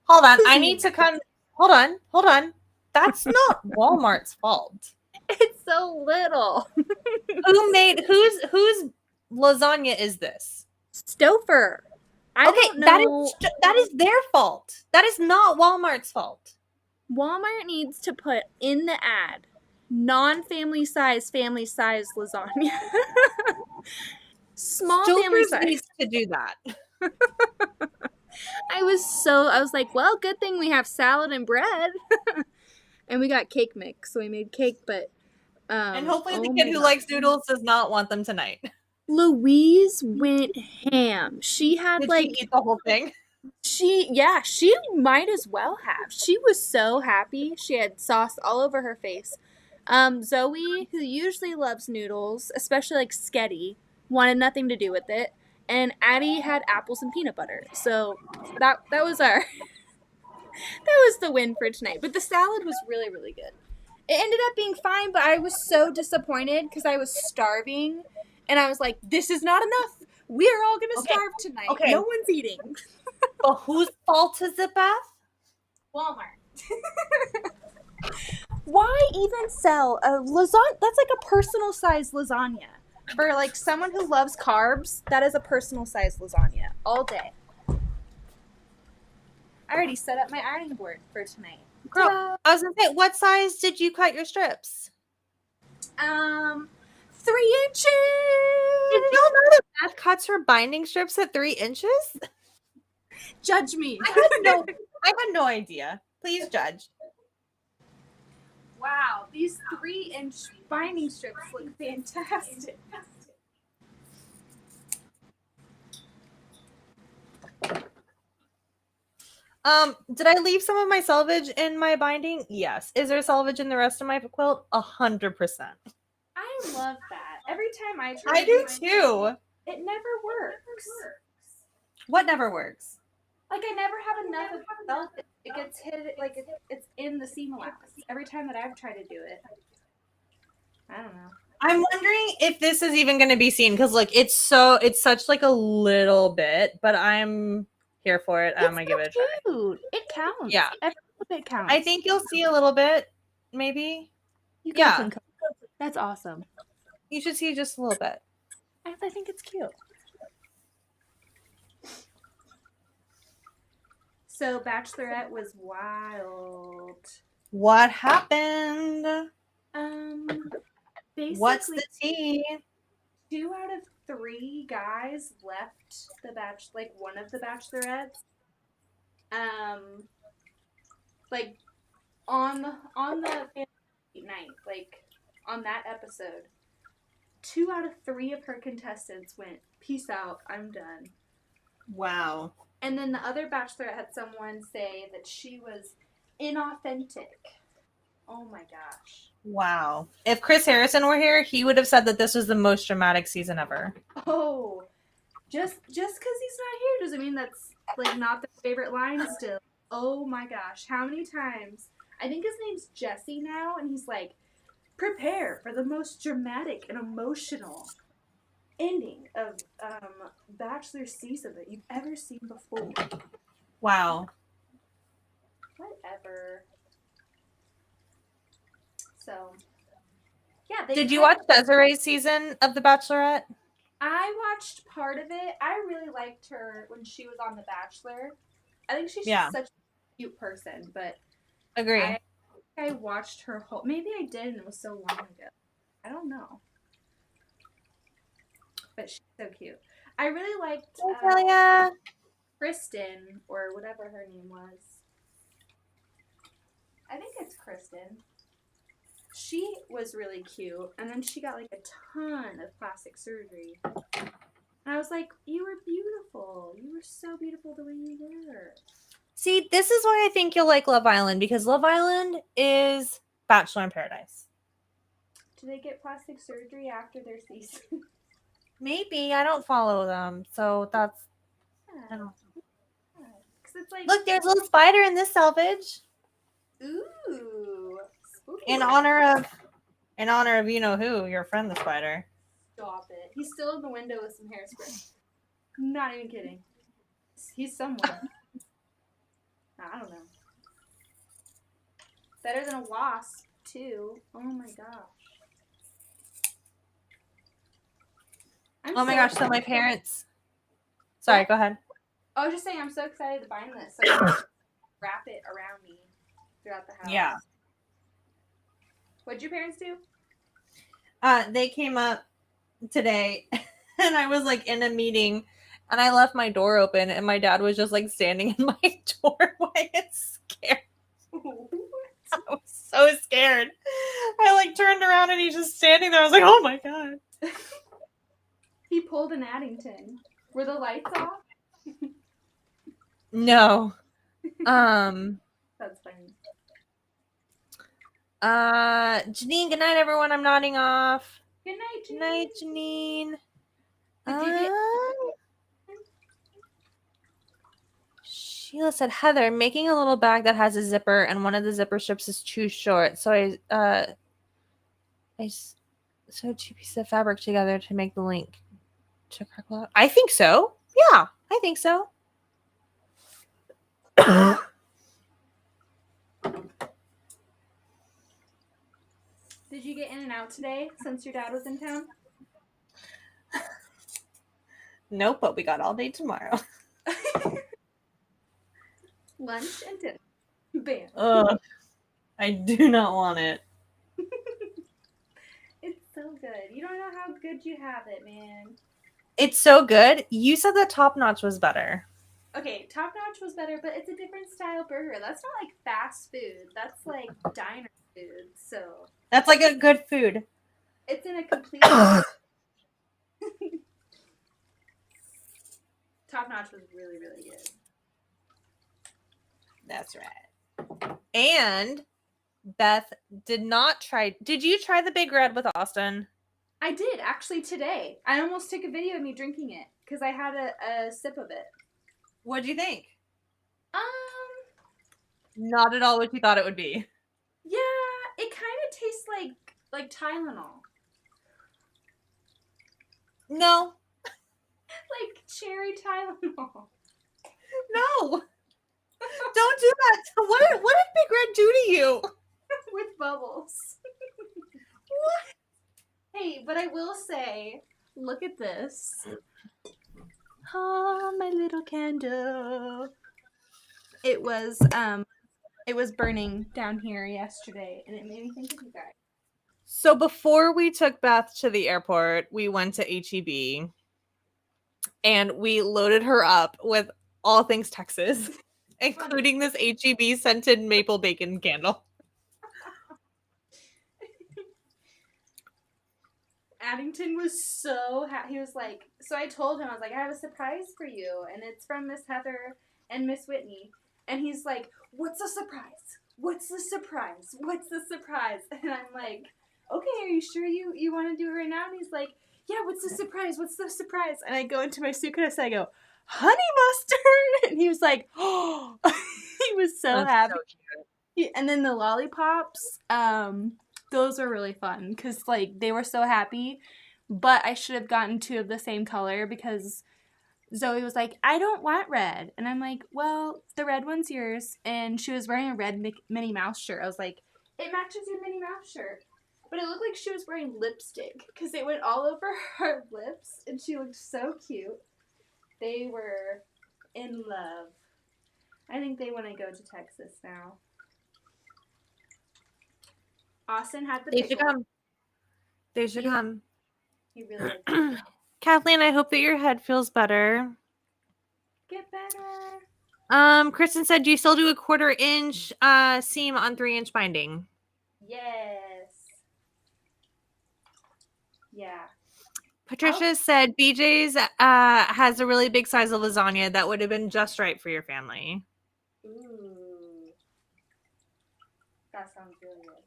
Hold on. Who's I eating need to that? come. Hold on. That's not Walmart's fault. It's so little. Whose lasagna is this? Stouffer. I don't know. That is their fault. That is not Walmart's fault. Walmart needs to put in the ad non-family size, family size lasagna. Small family Stouffer's size. needs to do that. I was like, well, good thing we have salad and bread. And we got cake mix, so we made cake, but And hopefully the oh kid my who God. likes noodles does not want them tonight. Louise went ham. She had Did she eat the whole thing? she might as well have. She was so happy. She had sauce all over her face. Zoe, who usually loves noodles, especially like sketty, wanted nothing to do with it. And Addie had apples and peanut butter. So that was that was the win for tonight. But the salad was really, really good. It ended up being fine, but I was so disappointed because I was starving. And I was like, this is not enough. We are all going to starve tonight. Okay. No one's eating. But whose fault is it, Beth? Walmart. Why even sell a lasagna? That's like a personal size lasagna. For like someone who loves carbs, that is a personal size lasagna all day. I already set up my ironing board for tonight. Girl, Ta-da! I was gonna say, what size did you cut your strips? 3 inches. Did you know that Beth cuts her binding strips at 3 inches? Judge me. I had no idea. Please judge. Wow, these 3-inch binding strips look fantastic. Did I leave some of my selvage in my binding? Yes. Is there selvage in the rest of my quilt? 100%. I love that. Every time I try I do too. it never works. What never works? Like, I never have enough of felt. It gets hit, like, it's in the seam allowance. Every time that I've tried to do it. I don't know. I'm wondering if this is even going to be seen because, look, it's such like a little bit, but I'm here for it. I'm going to give it a try. Cute. It counts. Yeah. Every little bit counts. I think you'll see a little bit, maybe. You Yeah. can cook. That's awesome. You should see just a little bit. I think it's cute. So, Bachelorette was wild. What happened? Basically, What's the tea? 2 out of 3 guys left one of the Bachelorettes. Like on the night, like on that episode, 2 out of 3 of her contestants went, "Peace out, I'm done." Wow. And then the other Bachelorette had someone say that she was inauthentic. Oh my gosh. Wow. If Chris Harrison were here, he would have said that this was the most dramatic season ever. Oh, just because he's not here doesn't mean that's like not their favorite line still. Oh my gosh, how many times? I think his name's Jesse now, and he's like, prepare for the most dramatic and emotional ending of Bachelor season that you've ever seen before. Wow. Whatever. So, yeah. Did you watch Desiree's season of The Bachelorette? I watched part of it. I really liked her when she was on The Bachelor. I think she's such a cute person, but Agree. I watched her whole. Maybe I did, and it was so long ago. I don't know. But she's so cute. I really liked Kristen, or whatever her name was. I think it's Kristen. She was really cute, and then she got like a ton of plastic surgery. And I was like, you were beautiful. You were so beautiful the way you were. See, this is why I think you'll like Love Island, because Love Island is Bachelor in Paradise. Do they get plastic surgery after their season? Maybe. I don't follow them. So that's. I don't. Because it's like. Look, there's a little spider in this salvage. Ooh. Spooky. In honor of you know who, your friend the spider. Stop it. He's still in the window with some hairspray. Not even kidding. He's somewhere. I don't know. Better than a wasp, too. Oh my gosh. Oh my gosh, so my parents. Sorry, go ahead. I was just saying, I'm so excited to bind this. So I can wrap it around me throughout the house. Yeah. What'd your parents do? They came up today and I was like in a meeting and I left my door open and my dad was just like standing in my doorway and scared. I was so scared. I like turned around and he's just standing there. I was like, oh my God. He pulled an Addington. Were the lights off? No. That's funny. Janine, good night, everyone. I'm nodding off. Good night, Janine. Good night, Janine. Did you get... Sheila said, Heather, making a little bag that has a zipper and one of the zipper strips is too short. So I sewed two pieces of fabric together to make the link to crackle out. I think so. Yeah, I think so. Did you get in and out today since your dad was in town? Nope, but we got all day tomorrow. Lunch and dinner. Bam. Ugh, I do not want it. It's so good. You don't know how good you have it, man. It's so good. You said that Top Notch was better. Okay, Top Notch was better, but it's a different style burger. That's not like fast food. That's like diner food. So That's like a good food. it's in a complete. Top Notch was really, really good. That's right. And Beth did not try. Did you try the Big Red with Austin? I did, actually, today. I almost took a video of me drinking it because I had a sip of it. What'd you think? Not at all what you thought it would be. Yeah, it kind of tastes like Tylenol. No. Like cherry Tylenol. No. Don't do that. What did Big Red do to you? With bubbles. What? Hey, but I will say, look at this. Oh, my little candle. It was burning down here yesterday, and it made me think of you guys. So before we took Beth to the airport, we went to H-E-B and we loaded her up with all things Texas, including this H-E-B scented maple bacon candle. Addington was so happy. He was like, so I told him, I was like, I have a surprise for you, and it's from Miss Heather and Miss Whitney. And he's like, what's the surprise? What's the surprise? What's the surprise? And I'm like, okay, are you sure you want to do it right now? And he's like, yeah, what's the surprise? What's the surprise? And I go into my suitcase and I go, honey mustard. And he was like, oh, he was so happy. So cute. And then the lollipops, those were really fun because like they were so happy, but I should have gotten two of the same color because Zoe was like, I don't want red. And I'm like, well, the red one's yours. And she was wearing a red Minnie Mouse shirt. I was like, it matches your Minnie Mouse shirt. But it looked like she was wearing lipstick because it went all over her lips and she looked so cute. They were in love. I think they want to go to Texas now. Austin had the They pickle. should come. They should come. He really liked it. Kathleen, I hope that your head feels better. Get better. Kristen said, do you still do a 1/4 inch seam on 3-inch binding? Yes. Yeah. Patricia said BJ's has a really big size of lasagna that would have been just right for your family. Ooh. That sounds really good.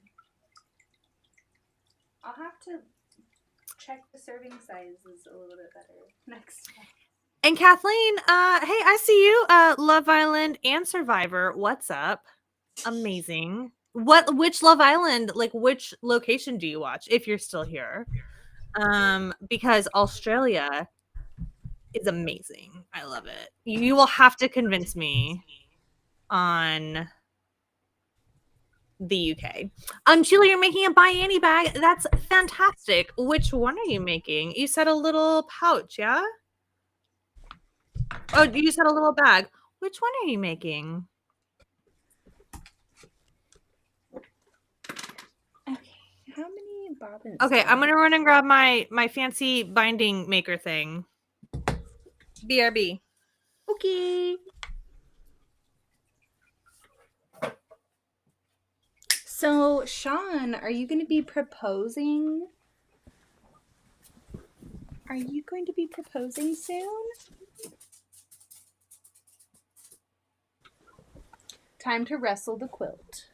I'll have to check the serving sizes a little bit better next time. And Kathleen, hey, I see you. Love Island and Survivor. What's up? Amazing. Which Love Island, like which location do you watch if you're still here? Because Australia is amazing. I love it. You will have to convince me on the UK. Sheila, you're making a buy any bag. That's fantastic. Which one are you making? You said a little pouch, yeah? Oh, you said a little bag. Which one are you making? Okay, how many bobbins? Okay, I'm gonna run and grab my fancy binding maker thing. BRB. Okay. So, Sean, are you going to be proposing? Are you going to be proposing soon? Time to wrestle the quilt.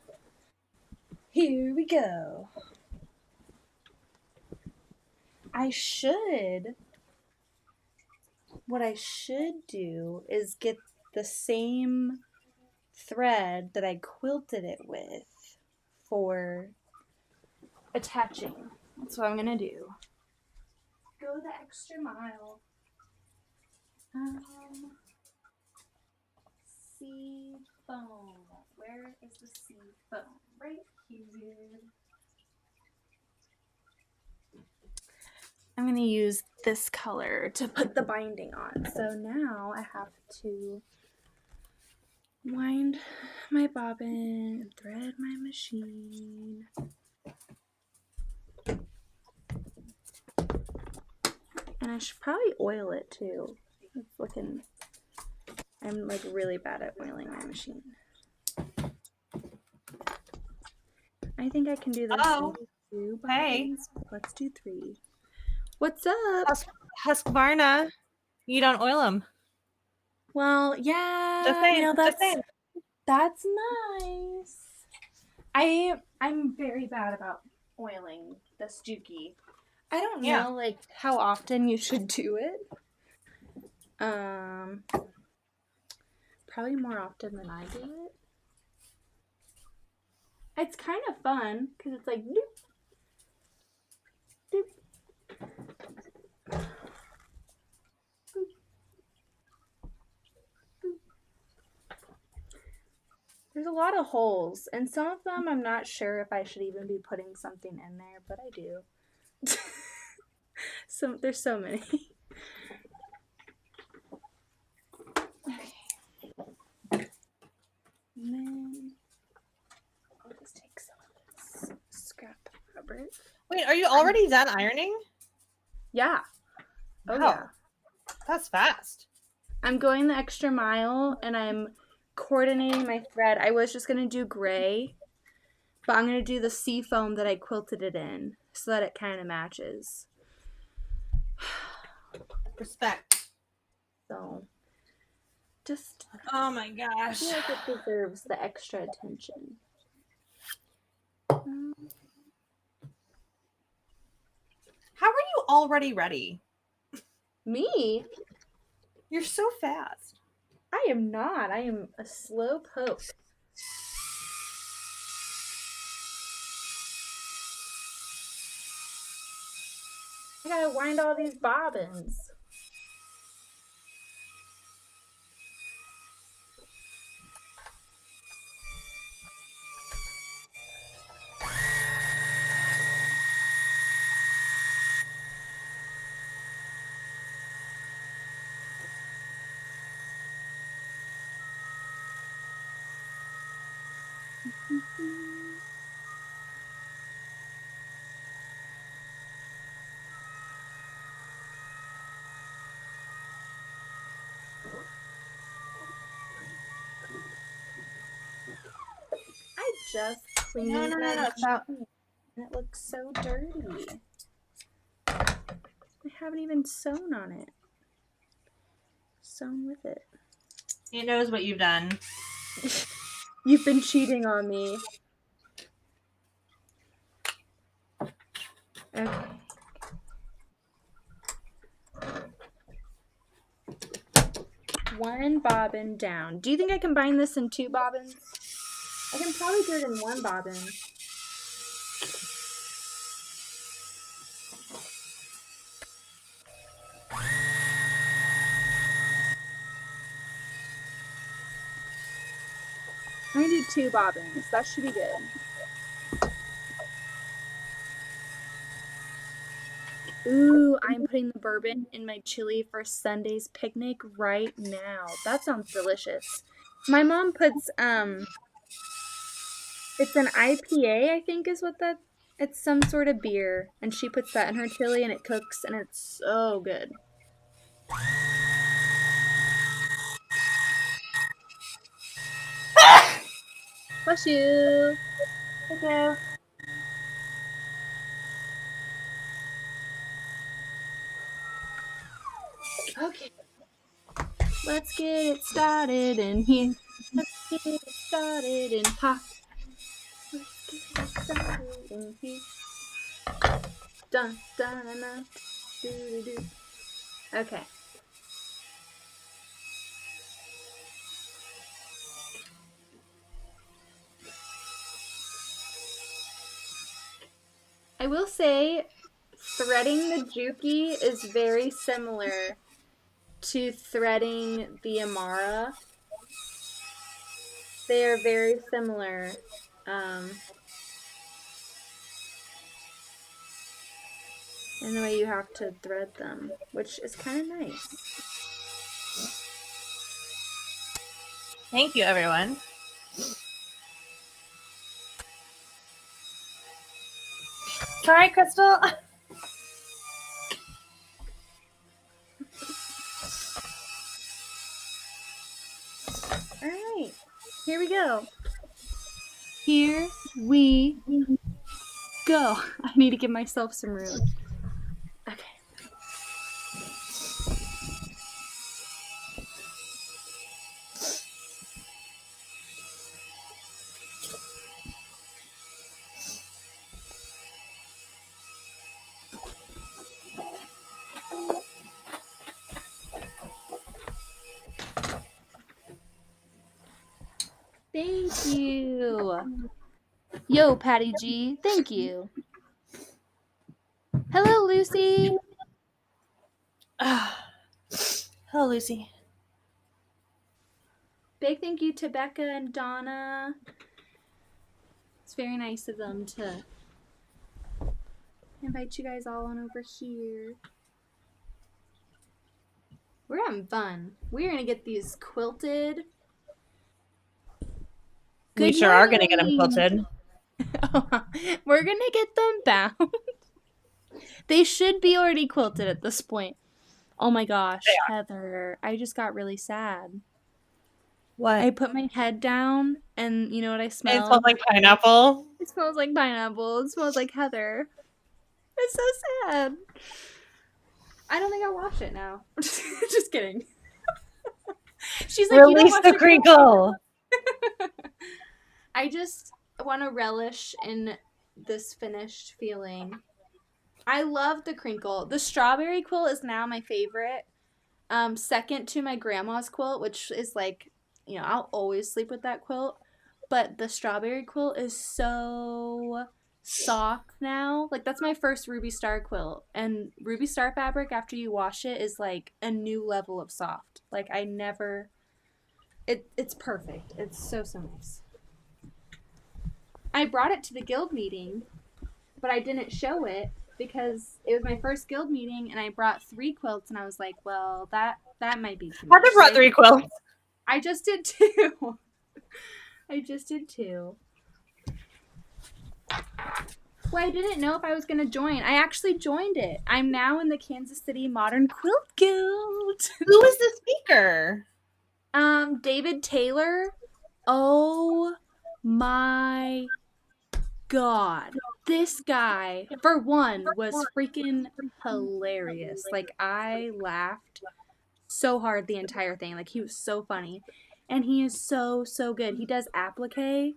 Here we go. What I should do is get the same thread that I quilted it with for attaching. That's what I'm gonna do. Go the extra mile. Sea foam. Where is the sea foam? Right here. I'm going to use this color to put the binding on. So now I have to wind my bobbin and thread my machine. And I should probably oil it too. It's looking... I'm like really bad at oiling my machine. I think I can do this. Oh, in 2 hey. bobbins. Let's do 3. What's up? Husqvarna. You don't oil them. Well, yeah, Just saying. you know, Just saying. that's nice. I'm very bad about oiling this Juki. I don't know like how often you should do it. Probably more often than I do it. It's kind of fun because it's like doop, doop. There's a lot of holes, and some of them I'm not sure if I should even be putting something in there, but I do. So there's so many. Okay. And then I'll just take some of this scrap fabric. Wait, are you already done ironing? Yeah. Oh Wow. yeah. That's fast. I'm going the extra mile and I'm coordinating my thread. I was just going to do gray, but I'm going to do the sea foam that I quilted it in so that it kind of matches. Respect. So, just... Oh my I gosh. feel like it deserves the extra attention. How are you already ready? Me? You're so fast. I am not. I am a slow poke. I gotta wind all these bobbins. I just cleaned No. Stop. and it looks so dirty. I haven't even sewn on it. Sewn with it. It knows what you've done. You've been cheating on me. Okay. One bobbin down. Do you think I can bind this in 2 bobbins? I can probably do it in 1 bobbin. I'm gonna do 2 bobbins. That should be good. Ooh, I'm putting the bourbon in my chili for Sunday's picnic right now. That sounds delicious. My mom puts it's an IPA, I think is what that it's some sort of beer, and she puts that in her chili and it cooks and it's so good. Bless you. Thank you. Okay. Let's get it started in here. Let's get it started in pop. Let's get it started in here. Dun dun dun dun. Do do do. Okay. I will say, threading the Juki is very similar to threading the Amara. They are very similar. In the way you have to thread them, which is kind of nice. Thank you, everyone. Sorry, Crystal. Alright, here we go. Here we go. I need to give myself some room. Okay. Thank you. Yo, Patty G, thank you. Hello, Lucy. Hello, Lucy. Big thank you to Becca and Donna. It's very nice of them to invite you guys all on over here. We're having fun. We're gonna get these quilted. We sure are going to get them quilted. We're gonna get them bound. They should be already quilted at this point. Oh my gosh, Heather, I just got really sad. What? I put my head down and you know what I smelled? It smells like pineapple. It smells like pineapple. It smells like Heather. It's so sad. I don't think I'll wash it now. Just kidding. She's like, release the crinkle. I just want to relish in this finished feeling. I love the crinkle. The strawberry quilt is now my favorite. Second to my grandma's quilt, which is like, you know, I'll always sleep with that quilt. But the strawberry quilt is so soft now. Like, that's my first Ruby Star quilt. And Ruby Star fabric, after you wash it, is like a new level of soft. Like, I never... It's perfect. It's so, so nice. I brought it to the guild meeting, but I didn't show it because it was my first guild meeting, and I brought 3 quilts, and I was like, well, that might be too much. Heather brought 3 quilts. I just did 2. I just did 2. Well, I didn't know if I was going to join. I actually joined it. I'm now in the Kansas City Modern Quilt Guild. Who is the speaker? David Taylor. Oh my God. This guy, for one, was freaking hilarious. Like, I laughed so hard the entire thing. Like, he was so funny. And he is so, so good. He does applique.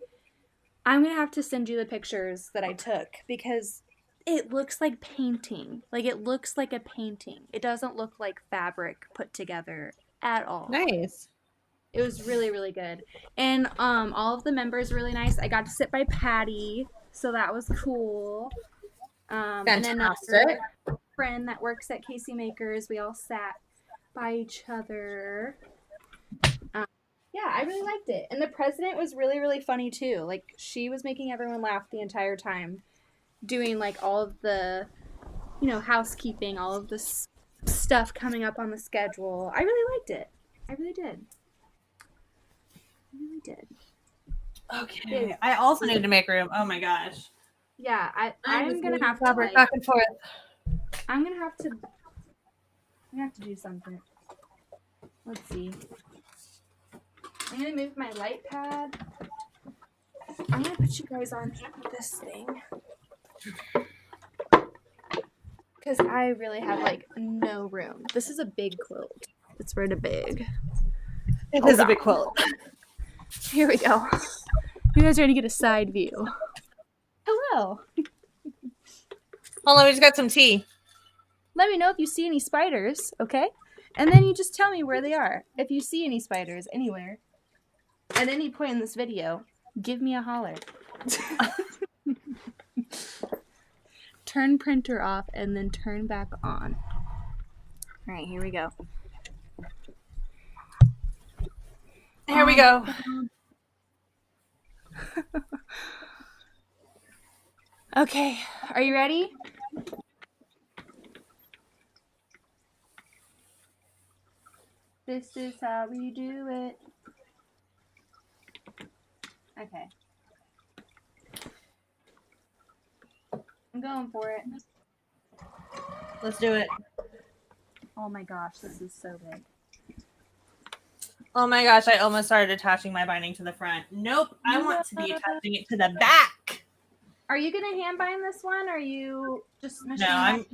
I'm going to have to send you the pictures that I took because it looks like painting. Like it looks like a painting. It doesn't look like fabric put together at all. Nice. It was really, really good. And all of the members were really nice. I got to sit by Patty, so that was cool. And Fantastic. another friend that works at Casey Makers, we all sat by each other. Yeah, I really liked it. And the president was really, really funny too. Like she was making everyone laugh the entire time, doing like all of the, housekeeping, all of this stuff coming up on the schedule. I really liked it. I really did. I really did. Okay. I also need to make room. Oh my gosh. Yeah, I'm gonna have to fabric back and forth. I'm gonna have to do something. Let's see. I'm gonna move my light pad. I'm gonna put you guys on this thing. Because I really have like no room. This is a big quilt. It's really big. It is a big quilt. Here we go. You guys ready to get a side view? Hello. Hold on, we just got some tea. Let me know if you see any spiders, okay? And then you just tell me where they are. If you see any spiders anywhere, at any point in this video, give me a holler. Turn printer off and then turn back on. All right, here we go. Here we go. Okay, are you ready? This is how we do it. Okay. I'm going for it. Let's do it. Oh my gosh, this is so big. Oh my gosh, I almost started attaching my binding to the front. Nope, I want to be attaching it to the back. Are you gonna hand bind this one, or are you just machine I'm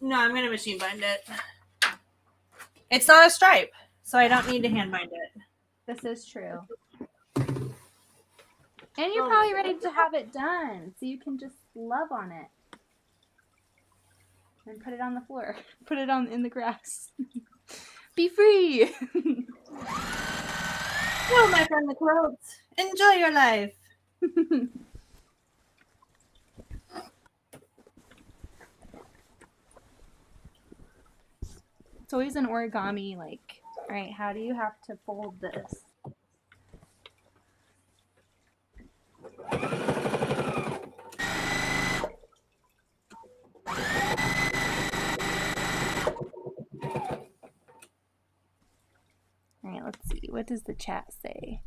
gonna machine bind it. It's not a stripe, so I don't need to hand bind it. This is true. And you're probably ready to have it done, so you can just love on it. And put it on the floor. Put it in the grass. Be free! Well, my friend the quilt, enjoy your life. It's always an origami, like, all right, how do you have to fold this? All right, let's see. What does the chat say?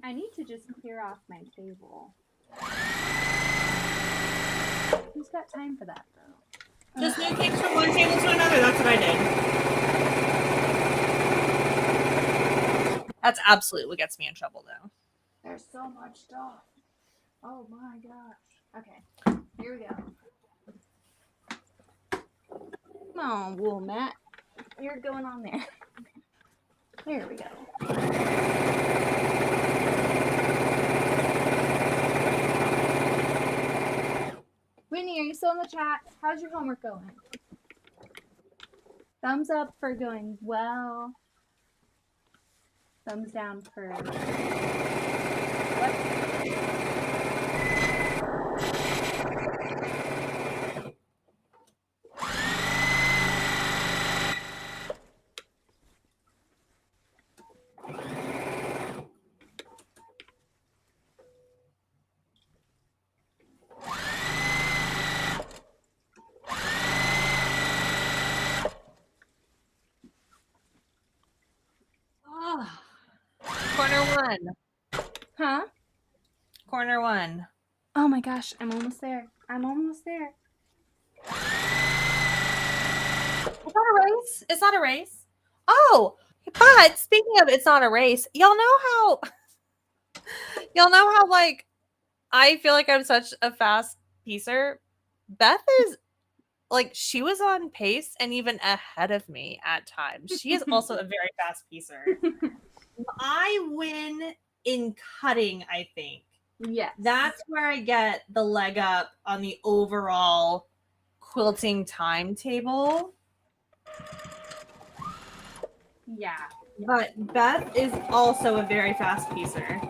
I need to just clear off my table. Who's got time for that, though? Just move things from one table to another. That's what I did. That's absolutely what gets me in trouble, though. There's so much stuff. Oh my gosh. Okay, here we go. Come on, wool mat. You're going on there. There we go. Whitney, are you still in the chat? How's your homework going? Thumbs up for going well. Thumbs down for what? Corner one. Huh? Corner one. Oh my gosh, I'm almost there. I'm almost there. not a race. It's not a race. Oh, but speaking of it's not a race, y'all know how like I feel like I'm such a fast piecer. Beth is like she was on pace and even ahead of me at times. She is also a very fast piecer. I win in cutting, I think. Yes. That's where I get the leg up on the overall quilting timetable. Yeah. But Beth is also a very fast piecer.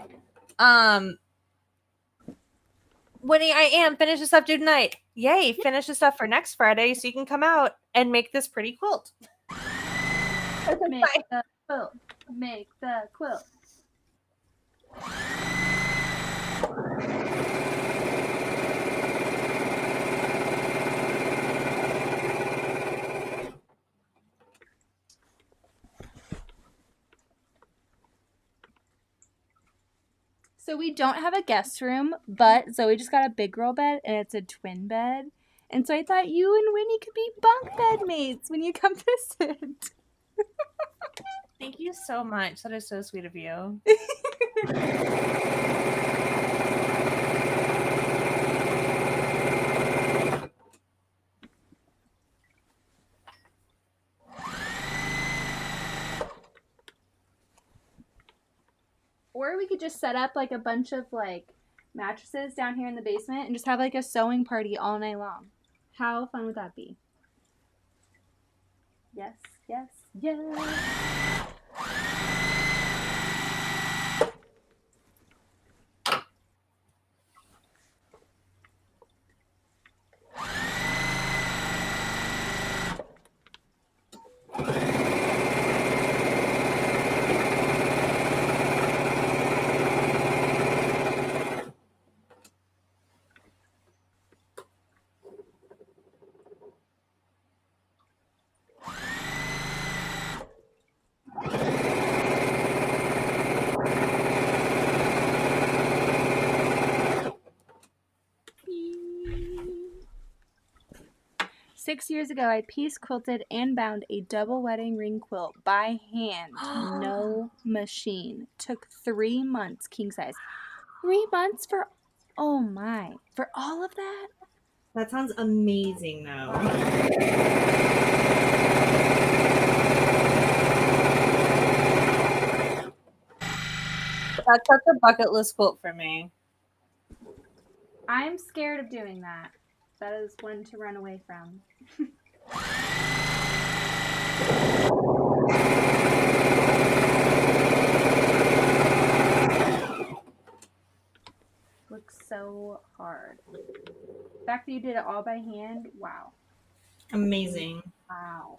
Winnie, I am. Finish the stuff due tonight. Yay, finish the stuff for next Friday so you can come out and make this pretty quilt. Make the quilt. Make the quilt. So we don't have a guest room, but Zoe just got a big girl bed, and it's a twin bed. And so I thought you and Winnie could be bunk bed mates when you come visit. Thank you so much. That is so sweet of you. Or we could just set up like a bunch of like mattresses down here in the basement and just have like a sewing party all night long. How fun would that be? Yes, yes, yes. Six years ago, I piece quilted and bound a double wedding ring quilt by hand, no machine. Took 3 months, king size. 3 months for, oh my, for all of that? That sounds amazing, though. That's such a bucket list quilt for me. I'm scared of doing that. That is one to run away from. Looks so hard. The fact that you did it all by hand, wow. Amazing. Wow.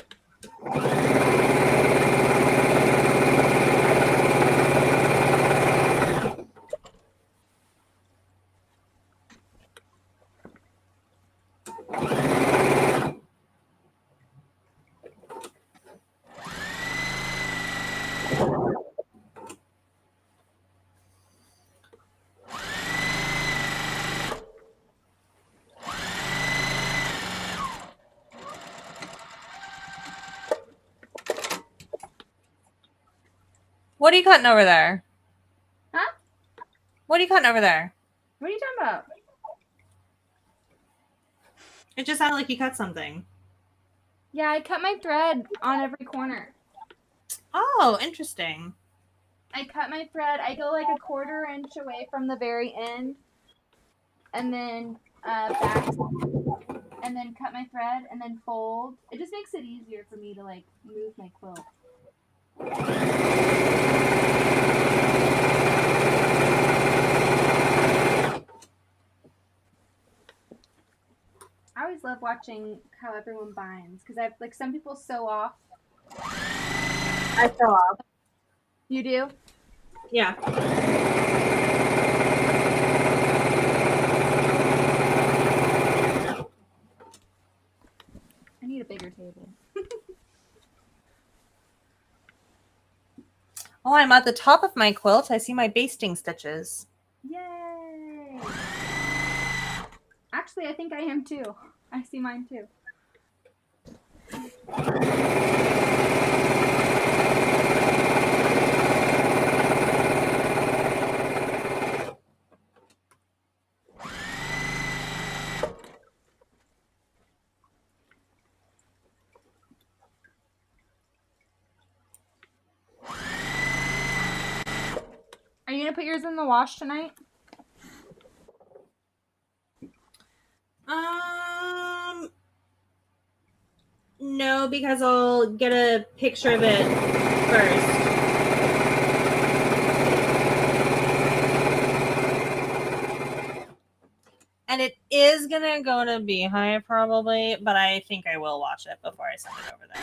What are you cutting over there? Huh? What are you cutting over there? What are you talking about? It just sounded like you cut something. Yeah, I cut my thread on every corner. Oh, interesting. I cut my thread. I go like a 1/4 inch away from the very end, and then back, and then cut my thread, and then fold. It just makes it easier for me to like move my quilt. I always love watching how everyone binds because I've like some people sew off. I sew off. You do? Yeah. I need a bigger table. Oh, I'm at the top of my quilt. I see my basting stitches. Yay! Actually, I think I am too. I see mine too. Are you gonna put yours in the wash tonight? No, because I'll get a picture of it first. And it is gonna go to Beehive probably, but I think I will watch it before I send it over there.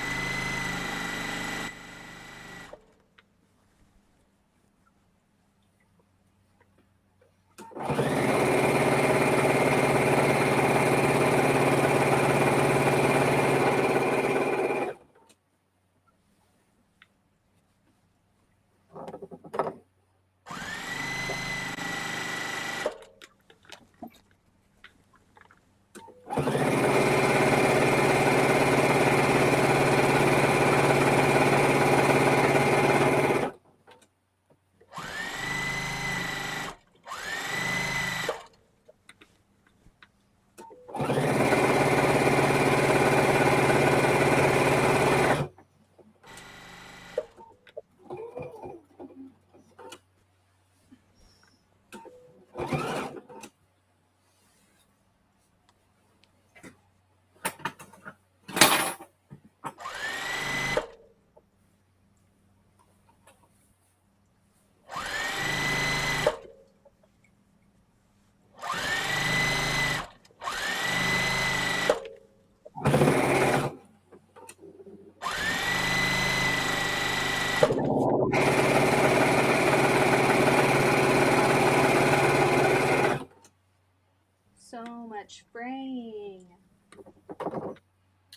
So much fraying.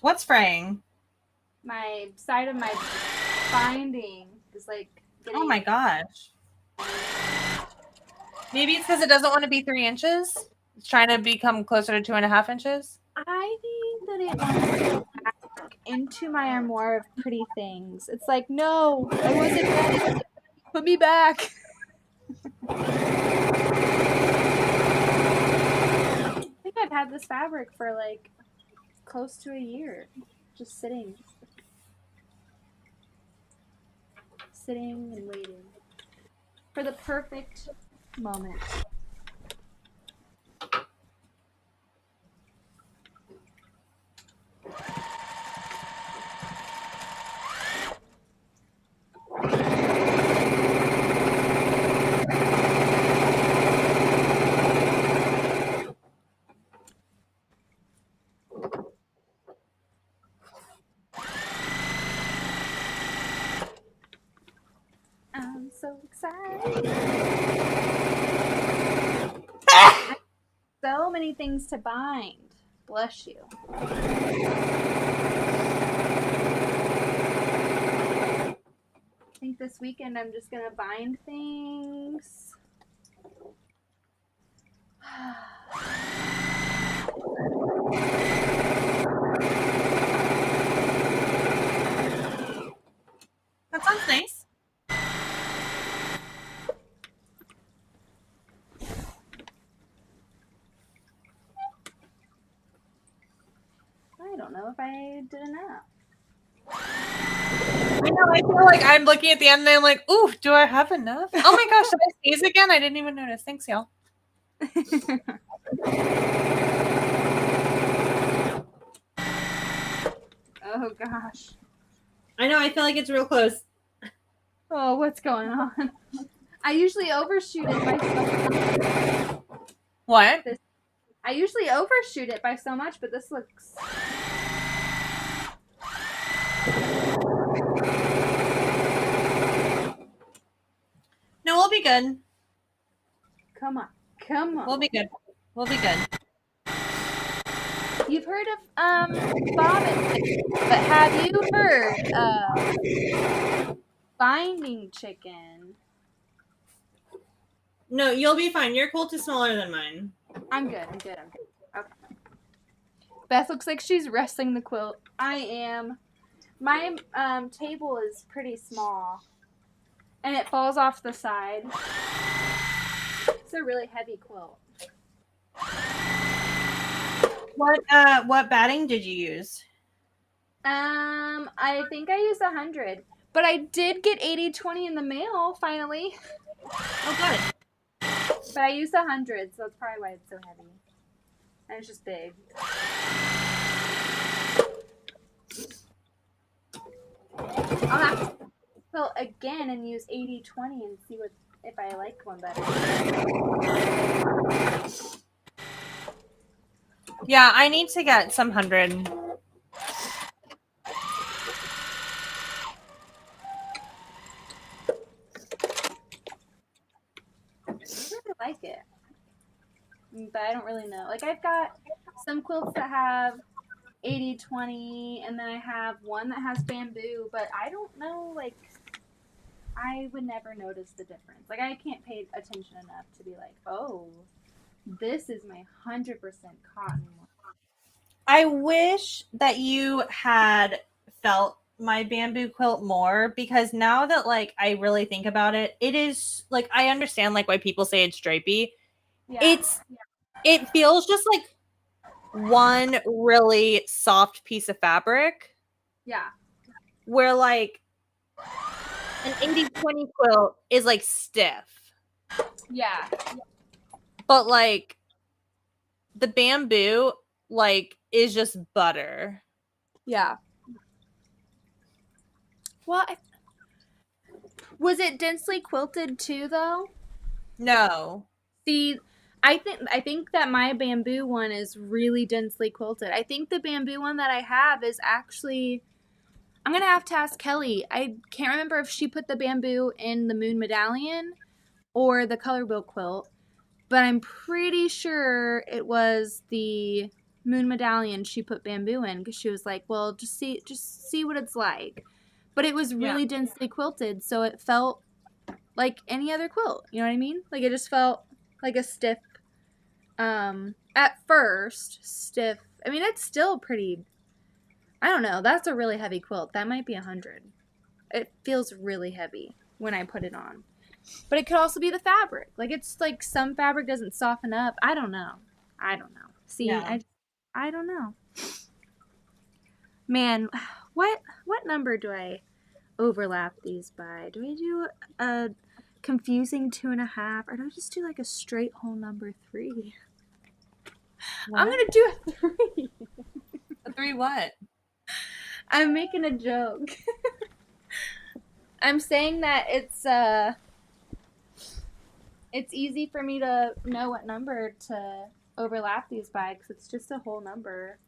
What's fraying? My side of my binding is like getting... Oh my gosh. Maybe it's because it doesn't want to be 3 inches. It's trying to become closer to 2.5 inches. I think that it wants to go back into my armoire of pretty things. It's like, no, I wasn't ready. Put me back. I think I've had this fabric for like close to a year. Just sitting and waiting for the perfect moment. I'm so excited. So many things to bind. Bless you. I think this weekend I'm just gonna bind things. That sounds nice. I don't know if I did enough. I know, I feel like I'm looking at the end and I'm like, ooh, do I have enough? Oh my gosh, did I sneeze again? I didn't even notice. Thanks, y'all. Oh gosh. I know, I feel like it's real close. Oh, what's going on? I usually overshoot it by so much. What? I usually overshoot it by so much, but this looks... No, we'll be good. Come on. Come on. We'll be good. We'll be good. You've heard of bobbin chicken, but have you heard of binding chicken? No, you'll be fine. Your quilt is smaller than mine. I'm good. Okay. Beth looks like she's wrestling the quilt. I am. My table is pretty small, and it falls off the side. It's a really heavy quilt. What batting did you use? I think I used 100, but I did get 80/20 in the mail finally. Oh, good. But I used 100, so that's probably why it's so heavy. And it's just big. I'll have to quilt again and use 80/20 and see if I like one better. Yeah, I need to get some 100. I really like it, but I don't really know. Like, I've got some quilts that have 80/20, and then I have one that has bamboo, but I don't know, like, I would never notice the difference. Like, I can't pay attention enough to be like, oh, this is my 100% cotton one. I wish that you had felt my bamboo quilt more, because now that like I really think about it, it is like, I understand like why people say it's drapey. Yeah. It feels just like one really soft piece of fabric, Yeah. where like an 80/20 quilt is like stiff, Yeah. but like the bamboo like is just butter. Yeah. Well, was it densely quilted too, though? No. See, I think that my bamboo one is really densely quilted. I think the bamboo one that I have is actually. I'm gonna have to ask Kelly. I can't remember if she put the bamboo in the moon medallion or the color wheel quilt, but I'm pretty sure it was the moon medallion she put bamboo in, because she was like, "Well, just see what it's like." But it was really densely quilted, so it felt like any other quilt. You know what I mean? Like, it just felt like a stiff. At first, stiff. I mean, it's still pretty. I don't know. That's a really heavy quilt. That might be 100. It feels really heavy when I put it on. But it could also be the fabric. Like, it's like some fabric doesn't soften up. I don't know. See, Yeah. I don't know. Man, what number do I overlap these by? Do I do a confusing 2.5, or do I just do like a straight whole number 3? What? I'm gonna do a 3. A 3 what? I'm making a joke. I'm saying that it's easy for me to know what number to overlap these by, because it's just a whole number.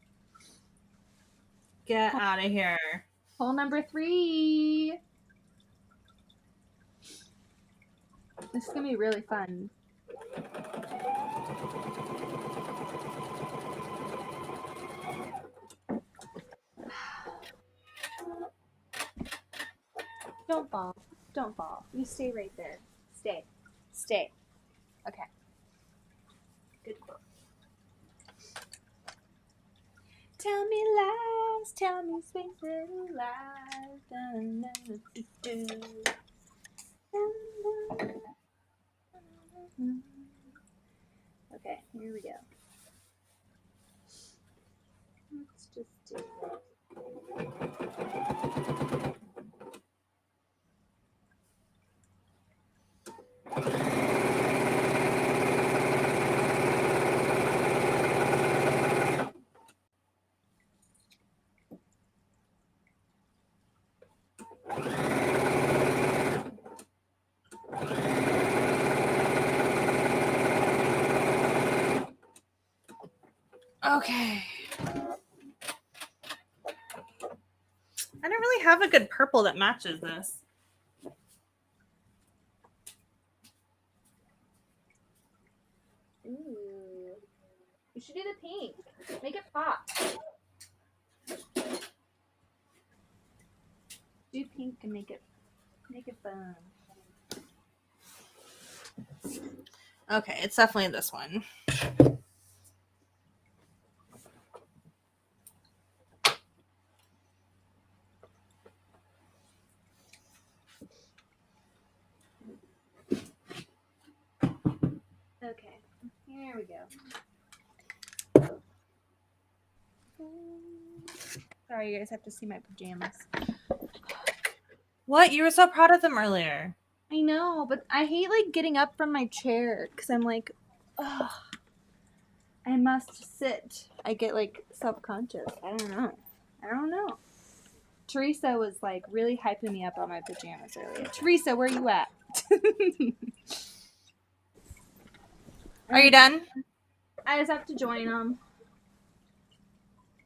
Get out of here. Whole number 3. This is gonna be really fun. Don't fall. Don't fall. You stay right there. Stay. Stay. Okay. Good quote. Tell me lies, tell me sweet little lies. Dun, dun, dun, dun, dun. Dun, dun. Okay, here we go. Let's just do it. Okay. I don't really have a good purple that matches this. Ooh. You should do the pink. Make it pop. Do pink and make it fun. Okay, it's definitely this one. Okay, here we go. Sorry, you guys have to see my pajamas. What? You were so proud of them earlier. I know, but I hate like getting up from my chair because I'm like, ugh, I must sit. I get like self-conscious. I don't know. Teresa was like really hyping me up on my pajamas earlier. Teresa, where you at? Are you done? I just have to join them.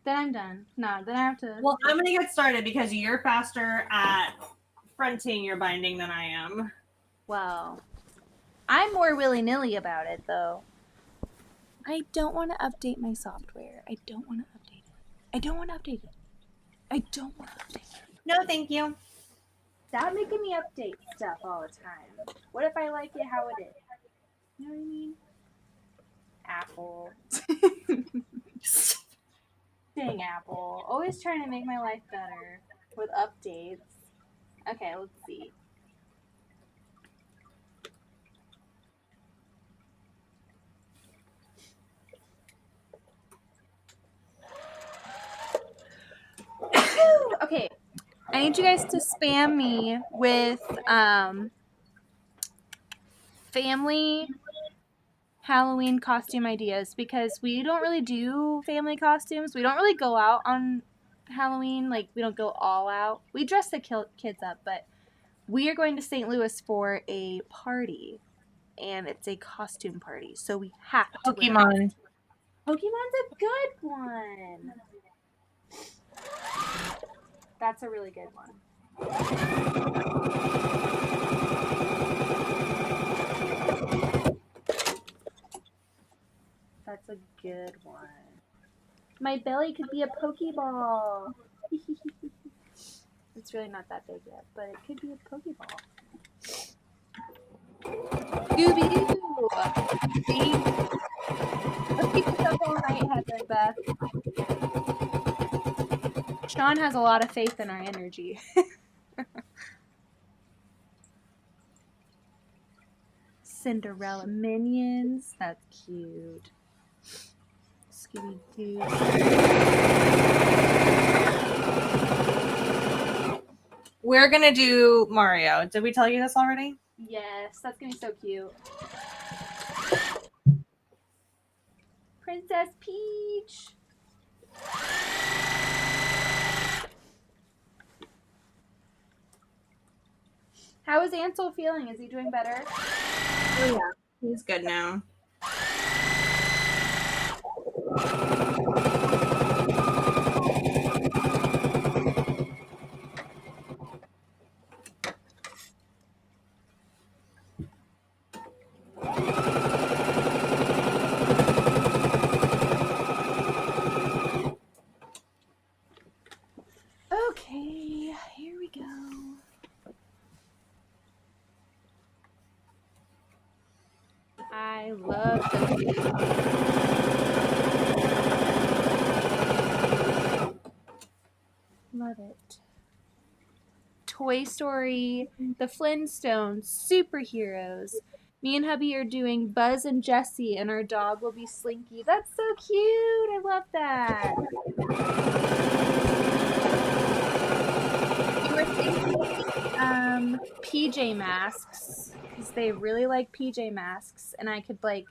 Then I'm done. No, then I have to. Well, I'm going to get started because you're faster at fronting your binding than I am. Well, I'm more willy-nilly about it, though. I don't want to update my software. I don't want to update it. No, thank you. Stop making me update stuff all the time. What if I like it how it is? You know what I mean? Apple. Dang Apple. Always trying to make my life better with updates. Okay, let's see. Okay, I need you guys to spam me with family Halloween costume ideas because we don't really do family costumes. We don't really go out on Halloween. Like, we don't go all out. We dress the kids up, but we are going to St. Louis for a party, and it's a costume party, so we have to wear Pokemon. Pokemon's a good one. That's a really good one. That's a good one. My belly could be a Pokeball. It's really not that big yet, but it could be a Pokeball. Scooby-Doo! See? Let's keep this up all night, Heather and Beth. Sean has a lot of faith in our energy. Cinderella minions. That's cute. Scooby-Doo. We're going to do Mario. Did we tell you this already? Yes, that's gonna be so cute. Princess Peach. How is Ansel feeling? Is he doing better? Oh, yeah. He's good now. Okay, here we go. I love this. Love it. Toy Story, the Flintstones, superheroes. Me and hubby are doing Buzz and Jessie, and our dog will be Slinky. That's so cute. I love that. We were thinking PJ masks because they really like PJ masks, and I could like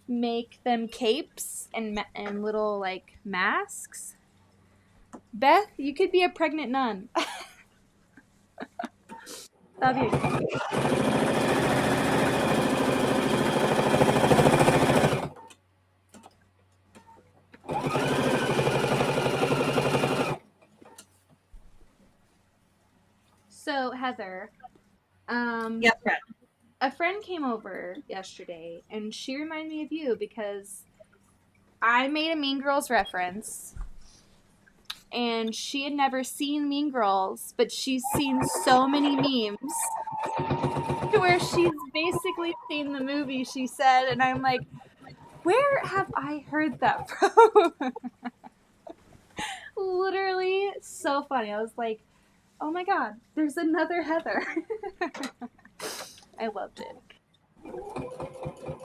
make them capes and little like masks. Beth, you could be a pregnant nun. That'd be So Heather, Yes, Brett. a friend came over yesterday, and she reminded me of you because I made a Mean Girls reference, and she had never seen Mean Girls, but she's seen so many memes to where she's basically seen the movie, she said, and I'm like, where have I heard that from? Literally so funny. I was like, oh my god, there's another Heather. I loved it.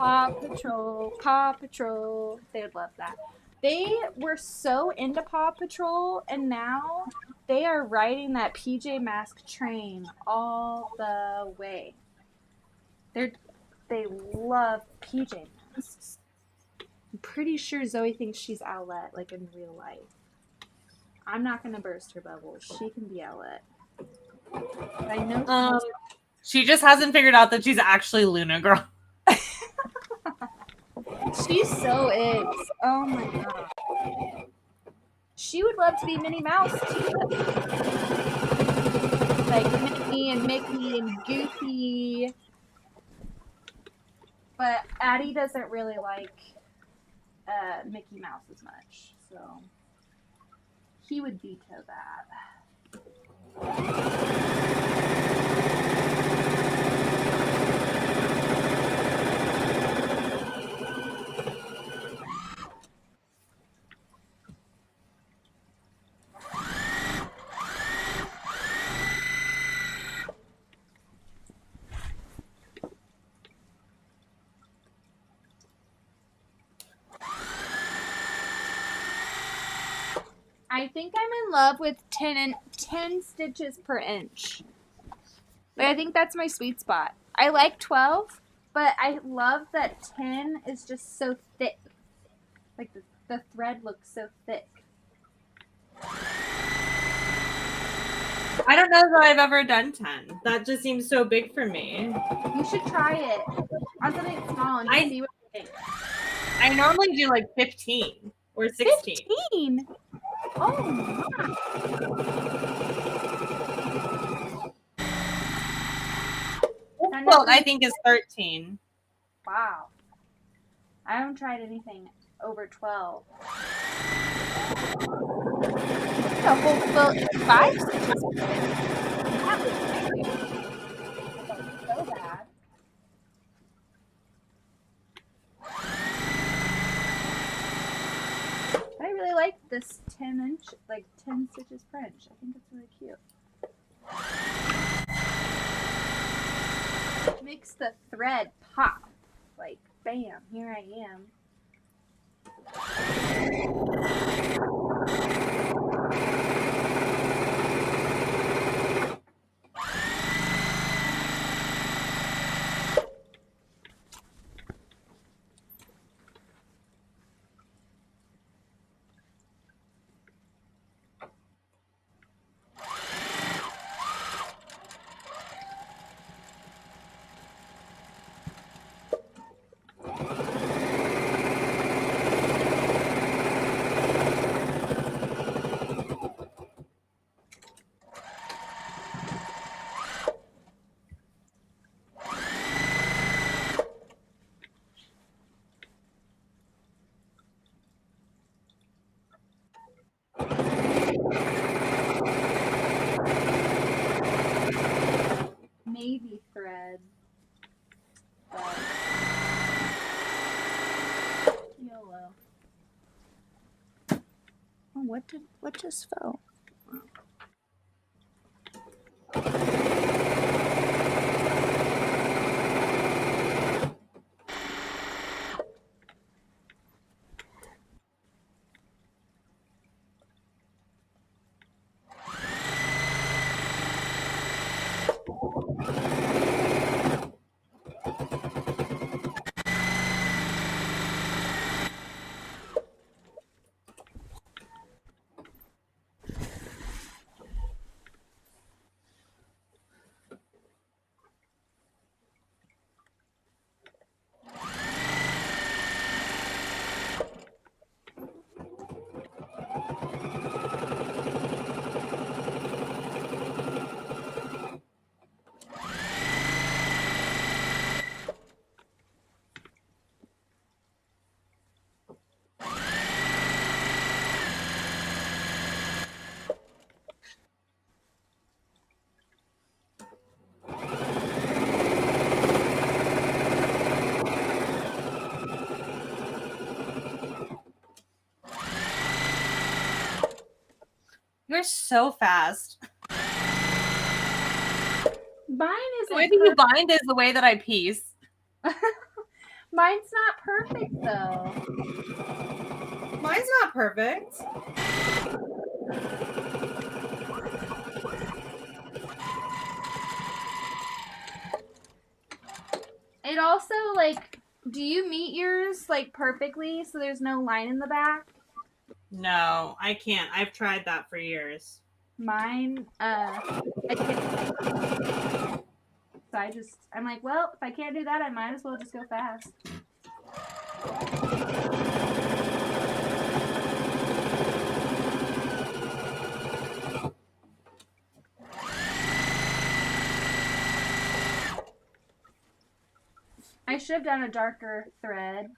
Paw Patrol, Paw Patrol. They would love that. They were so into Paw Patrol, and now they are riding that PJ Masks train all the way. They love PJ Masks. I'm pretty sure Zoe thinks she's Owlette, like in real life. I'm not gonna burst her bubble. She can be Owlette. But I know she just hasn't figured out that she's actually Luna Girl. she so is. Oh my god. She would love to be Minnie Mouse too. Like Minnie and Mickey and Goofy. But Addie doesn't really like Mickey Mouse as much, so he would veto that. I think I'm in love with 10 stitches per inch. Like, I think that's my sweet spot. I like 12, but I love that 10 is just so thick. Like the thread looks so thick. I don't know that I've ever done 10. That just seems so big for me. You should try it on something small and just see what you think. I normally do like 15 or 16. 15? Oh my. Well, I think is 13. Wow. I haven't tried anything over 12. The whole quilt is 5 stitches. That was so bad. I really like this 10 stitches per inch. I think it's really cute. It makes the thread pop. Like, bam, here I am. Maybe thread. But YOLO. Oh, what just fell? You're so fast. Mine The way isn't that you bind is the way that I piece. Mine's not perfect though. Mine's not perfect. It also, like, do you meet yours, like, perfectly so there's no line in the back? No, I can't. I've tried that for years. Mine, I can't. So I'm like, well, if I can't do that, I might as well just go fast. I should have done a darker thread.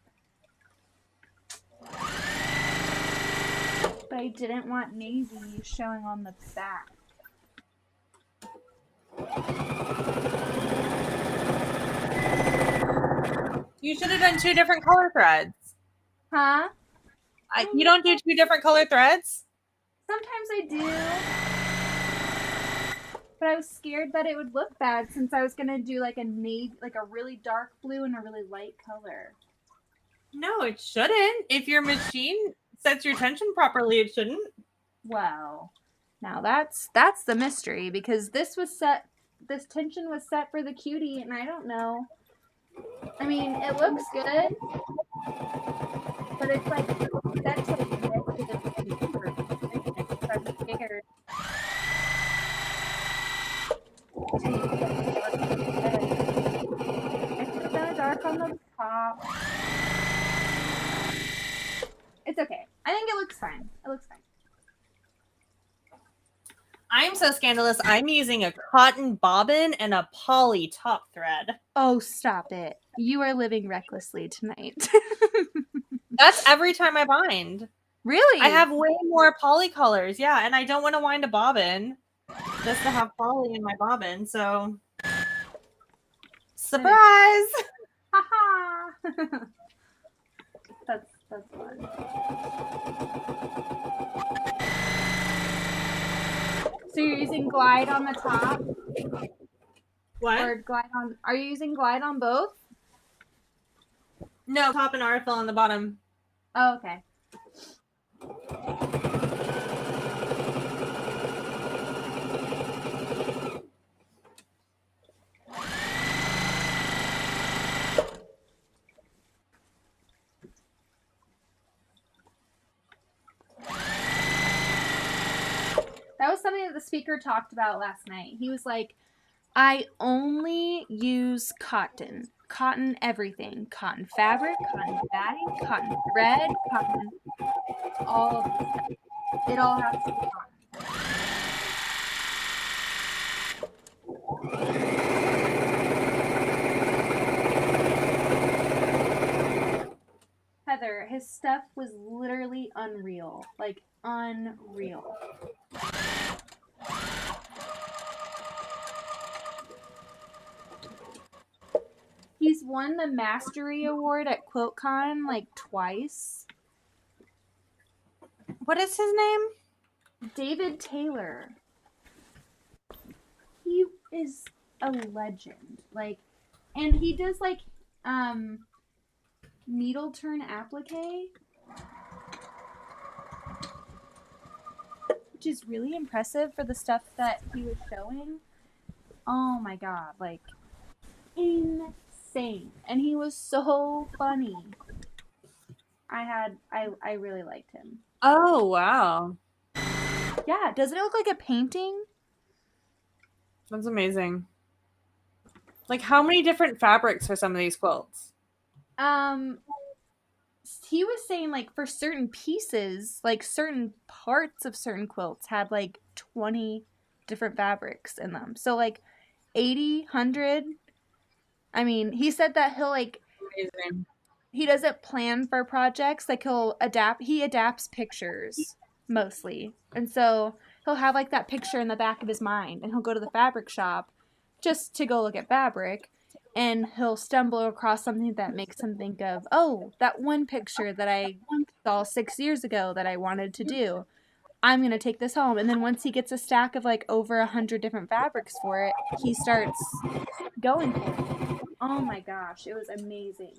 But I didn't want navy showing on the back. You should have done 2 different color threads. Huh? You don't do 2 different color threads? Sometimes I do. But I was scared that it would look bad since I was gonna do like a navy, like a really dark blue and a really light color. No, it shouldn't. If your machine sets your tension properly, it shouldn't. Well, now that's the mystery because this tension was set for the cutie, and I don't know. I mean, it looks good, but it's like set to the so I'm scared. I should have done a dark on the top. It's okay. I think it looks fine. It looks fine. I'm so scandalous. I'm using a cotton bobbin and a poly top thread. Oh, stop it. You are living recklessly tonight. That's every time I bind. Really? I have way more poly colors. Yeah, and I don't want to wind a bobbin just to have poly in my bobbin. So, surprise! Haha. That's fun. So you're using glide on the top? What? Or glide on? Are you using glide on both? No, top and article on the bottom. Oh, okay. That was something that the speaker talked about last night. He was like, I only use cotton. Cotton everything. Cotton fabric, cotton batting, cotton thread, cotton, all of this stuff. It all has to be cotton. Heather, his stuff was literally unreal. Like, unreal. He's won the Mastery Award at QuiltCon like twice. What is his name? David Taylor. He is a legend. Like, and he does like needle turn applique, which is really impressive for the stuff that he was showing. Oh my god, like insane. And he was so funny. I really liked him. Oh, wow. Yeah, doesn't it look like a painting? That's amazing. Like, how many different fabrics for some of these quilts? He was saying like for certain pieces, like certain parts of certain quilts had like 20 different fabrics in them. So like 80, 100. I mean, he said that he'll like Amazing. He doesn't plan for projects. Like he adapts pictures mostly. And so he'll have like that picture in the back of his mind and he'll go to the fabric shop just to go look at fabric and he'll stumble across something that makes him think of, oh, that one picture that I saw 6 years ago that I wanted to do. I'm going to take this home. And then once he gets a stack of like over 100 different fabrics for it, he starts going for it. Oh my gosh, it was amazing.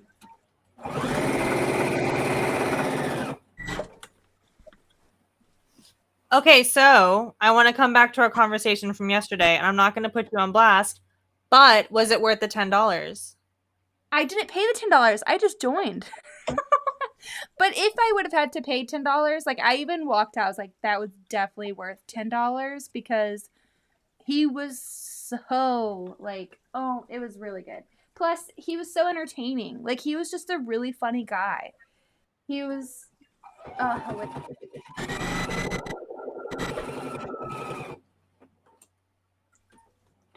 Okay, so I want to come back to our conversation from yesterday, and I'm not going to put you on blast, but was it worth the $10? I didn't pay the $10. I just joined. But if I would have had to pay $10, like I even walked out, I was like, that was definitely worth $10 because he was so like, oh, it was really good. Plus, he was so entertaining. Like he was just a really funny guy. He was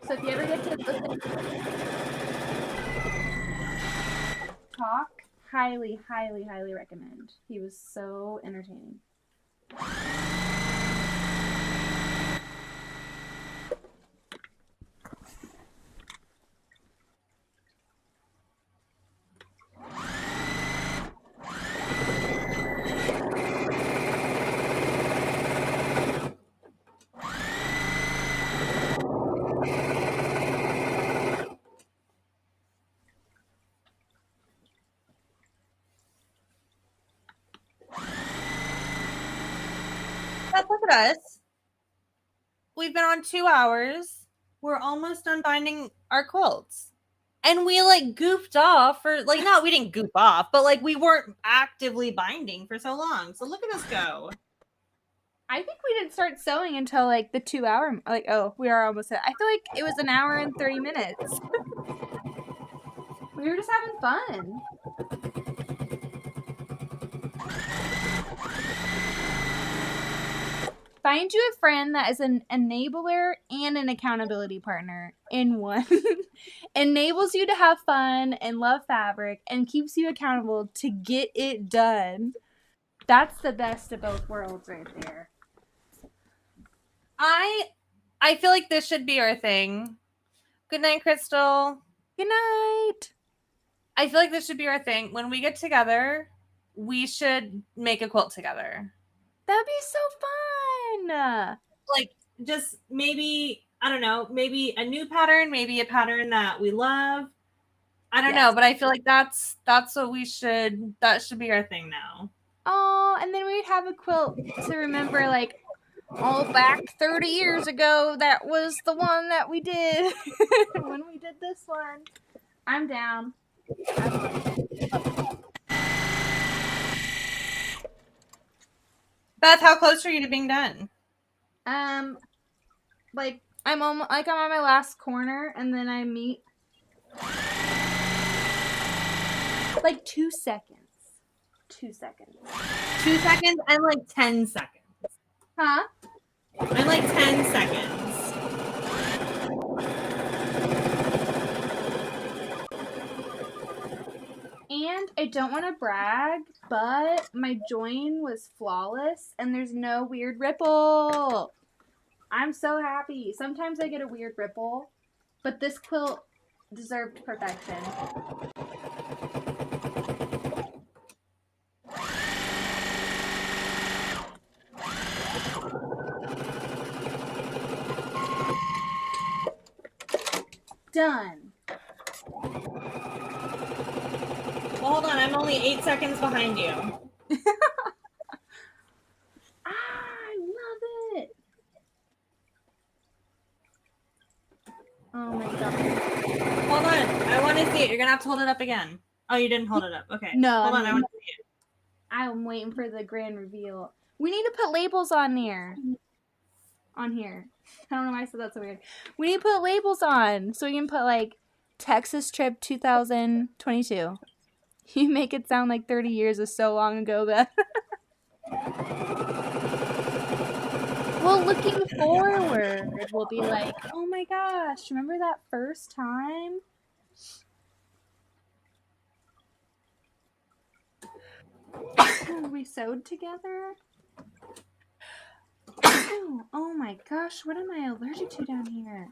so if you ever get to listen talk, highly, highly, highly recommend. He was so entertaining. But look at us. We've been on 2 hours. We're almost done binding our quilts. And we like goofed off for like, no, we didn't goof off, but like we weren't actively binding for so long. So look at us go. I think we didn't start sewing until like the 2 hour, like, oh, we are almost at, I feel like it was an hour and 30 minutes. We were just having fun. Find you a friend that is an enabler and an accountability partner in one. Enables you to have fun and love fabric and keeps you accountable to get it done. That's the best of both worlds right there. I feel like this should be our thing. Good night, Crystal. Good night. I feel like this should be our thing. When we get together, we should make a quilt together. That'd be so fun. Like just maybe, I don't know, maybe a new pattern, maybe a pattern that we love. I don't know, but I feel like that's what we should, that should be our thing now. Oh, and then we'd have a quilt to remember, like, oh, back 30 years ago, that was the one that we did when we did this one. I'm down. Beth, how close are you to being done? Like I'm on my last corner, and then I meet like 2 seconds. 2 seconds. 2 seconds and like 10 seconds. Huh? I'm like 10 seconds. And I don't want to brag, but my join was flawless and there's no weird ripple. I'm so happy. Sometimes I get a weird ripple, but this quilt deserved perfection. Done. Well, hold on. I'm only 8 seconds behind you. I love it. Oh my god. Hold on. I want to see it. You're going to have to hold it up again. Oh, you didn't hold it up. Okay. No. Hold on. I want to see it. I'm waiting for the grand reveal. We need to put labels on there. On here. I don't know why I said that so weird. We need to put labels on so we can put like Texas trip 2022. You make it sound like 30 years is so long ago, Beth. Well, looking forward, we'll be like, oh my gosh, remember that first time? We sewed together? Oh my gosh, what am I allergic to down here?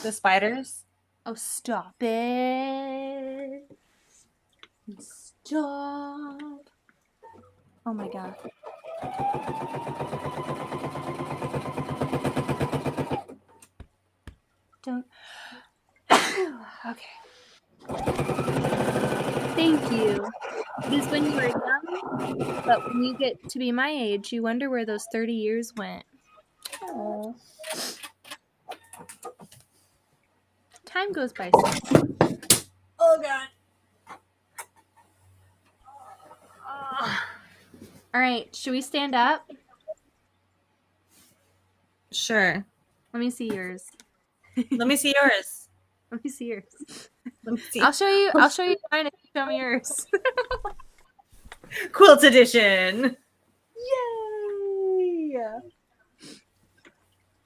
The spiders? Oh, stop it. Stop. Oh my god. Don't. Okay. Thank you. you is when you were young, but when you get to be my age, you wonder where those 30 years went. Oh. Time goes by so fast. Oh God. All right, should we stand up? Sure. Let me see yours. Let me see yours. Let me see yours. Let me see. I'll show you mine if you show me yours. Quilt edition. Yay!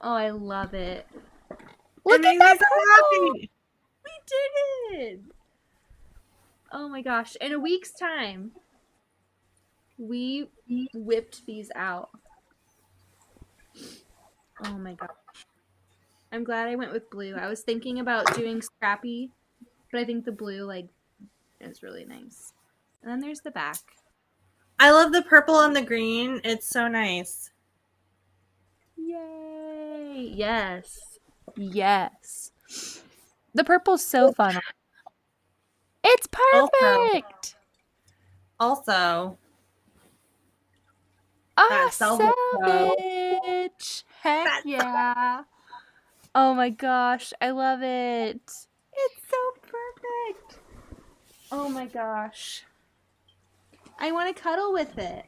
Oh, I love it. It Look makes at me that so purple! happy. We did it! Oh my gosh. In a week's time, we whipped these out. Oh my gosh. I'm glad I went with blue. I was thinking about doing scrappy, but I think the blue is really nice. And then there's the back. I love the purple and the green. It's so nice. Yay! Yes. Yes. The purple's so fun. It's perfect! Also, Ah, salvage toe. salvage! Heck That- yeah. Oh my gosh, I love it. It's so perfect. Oh my gosh. I want to cuddle with it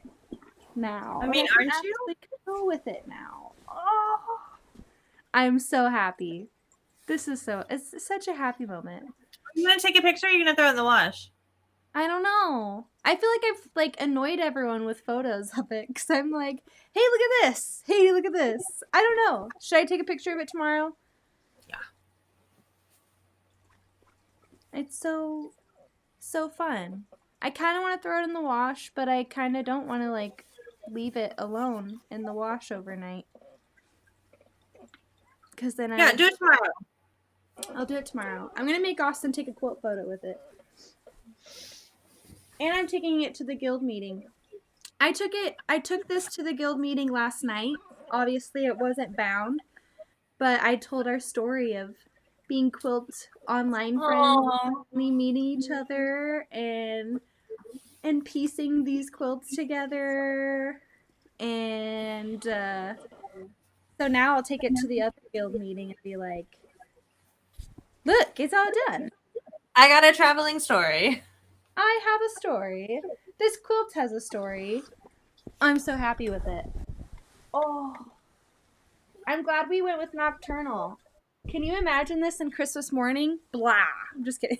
now. I mean, can aren't you? actually cuddle with it now. Oh, I'm so happy. It's such a happy moment. Are you gonna take a picture or are you gonna throw it in the wash? I don't know. I feel like I've annoyed everyone with photos of it because I'm like, hey, look at this. Hey, look at this. I don't know. Should I take a picture of it tomorrow? Yeah. It's so fun. I kind of want to throw it in the wash, but I kind of don't want to leave it alone in the wash overnight. Because then Do it tomorrow. I'll do it tomorrow. I'm gonna make Austin take a quilt photo with it. And I'm taking it to the guild meeting. I took this to the guild meeting last night. Obviously it wasn't bound, but I told our story of being quilt online friends, meeting each other and piecing these quilts together. And so now I'll take it to the other guild meeting and be like, look, it's all done. I got a traveling story. I have a story. This quilt has a story. I'm so happy with it. Oh, I'm glad we went with nocturnal. Can you imagine this in Christmas morning? Blah. I'm just kidding.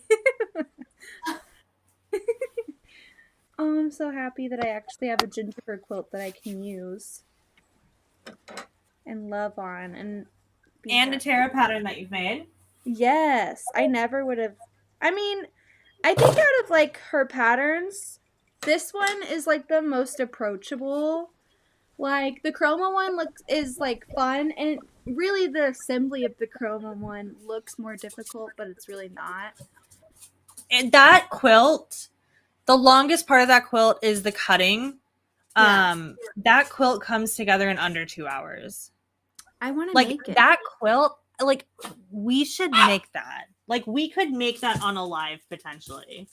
Oh, I'm so happy that I actually have a gingerbread quilt that I can use and love on and And a tarot pattern that you've made. Yes, I never would have. I mean, I think out of her patterns, this one is the most approachable. The chroma one is fun, and really the assembly of the chroma one looks more difficult, but it's really not. And that quilt, the longest part of that quilt is the cutting. Yeah. That quilt comes together in under 2 hours. I want to make it. That quilt, we should make that. We could make that on a live potentially.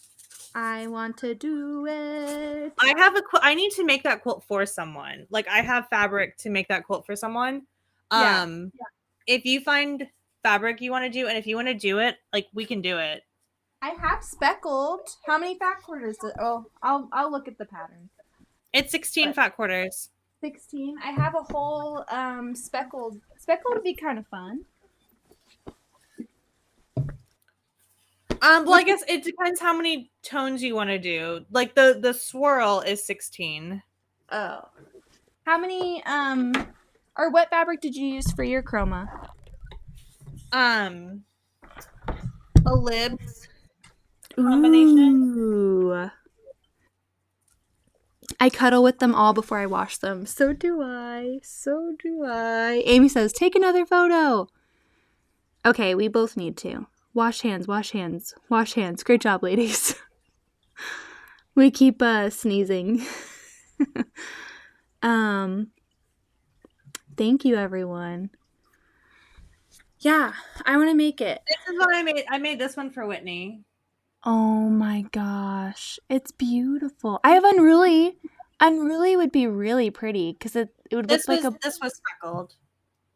I want to do it. I need to make that quilt for someone. I have fabric to make that quilt for someone. If you find fabric you want to do, and if you want to do it, we can do it. I have speckled. How many fat quarters? I'll look at the pattern. It's 16 fat quarters. 16. I have a whole speckled. Speckled would be kind of fun. Well, I guess it depends how many tones you want to do. The swirl is 16. Oh. How many or what fabric did you use for your chroma? A libs combination. Ooh. I cuddle with them all before I wash them. So do I. So do I. Amy says, take another photo. Okay, we both need to. Wash hands, wash hands, wash hands. Great job, ladies. We keep sneezing. Thank you, everyone. Yeah, I want to make it. This is what I made. I made this one for Whitney. Oh my gosh. It's beautiful. I have Unruly. Unruly would be really pretty because it would look like This was speckled.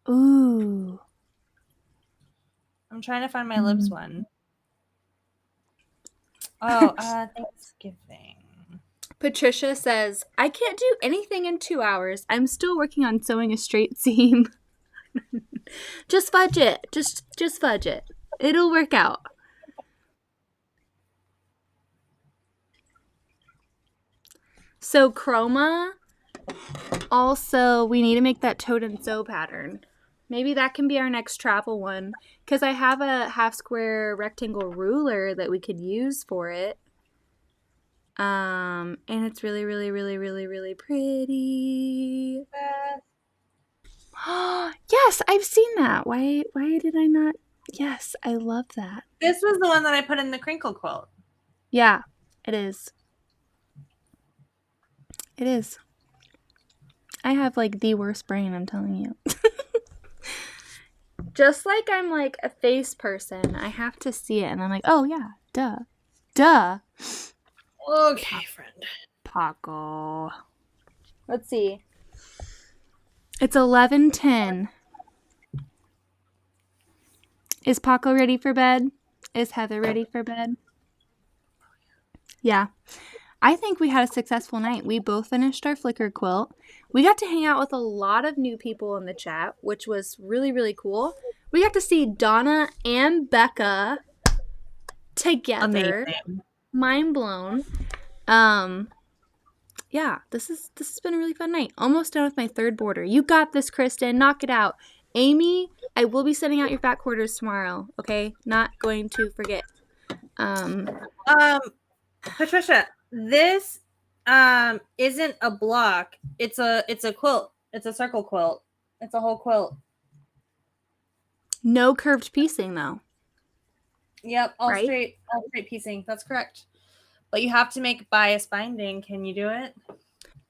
Ooh. I'm trying to find my lips one. Oh, Thanksgiving. Patricia says, I can't do anything in 2 hours. I'm still working on sewing a straight seam. Just fudge it. Just fudge it. It'll work out. So chroma, also we need to make that tote and sew pattern. Maybe that can be our next travel one because I have a half square rectangle ruler that we could use for it. And it's really, really, really, really, really pretty. Yes, I've seen that. Why did I not? Yes, I love that. This was the one that I put in the crinkle quilt. Yeah, it is. It is. I have like the worst brain, I'm telling you. Just like I'm like a face person, I have to see it and I'm like, oh yeah, duh. Okay, friend. Paco. Let's see. It's 11:10. Is Paco ready for bed? Is Heather ready for bed? Yeah. I think we had a successful night. We both finished our flicker quilt. We got to hang out with a lot of new people in the chat, which was really, really cool. We got to see Donna and Becca together. Amazing. Mind blown. Yeah, this has been a really fun night. Almost done with my third border. You got this, Kristen. Knock it out. Amy, I will be sending out your fat quarters tomorrow. Okay, not going to forget. Patricia, this isn't a block. It's a quilt. It's a circle quilt. It's a whole quilt. No curved piecing though. Yep, all Right? straight piecing. That's correct. But you have to make bias binding. Can you do it?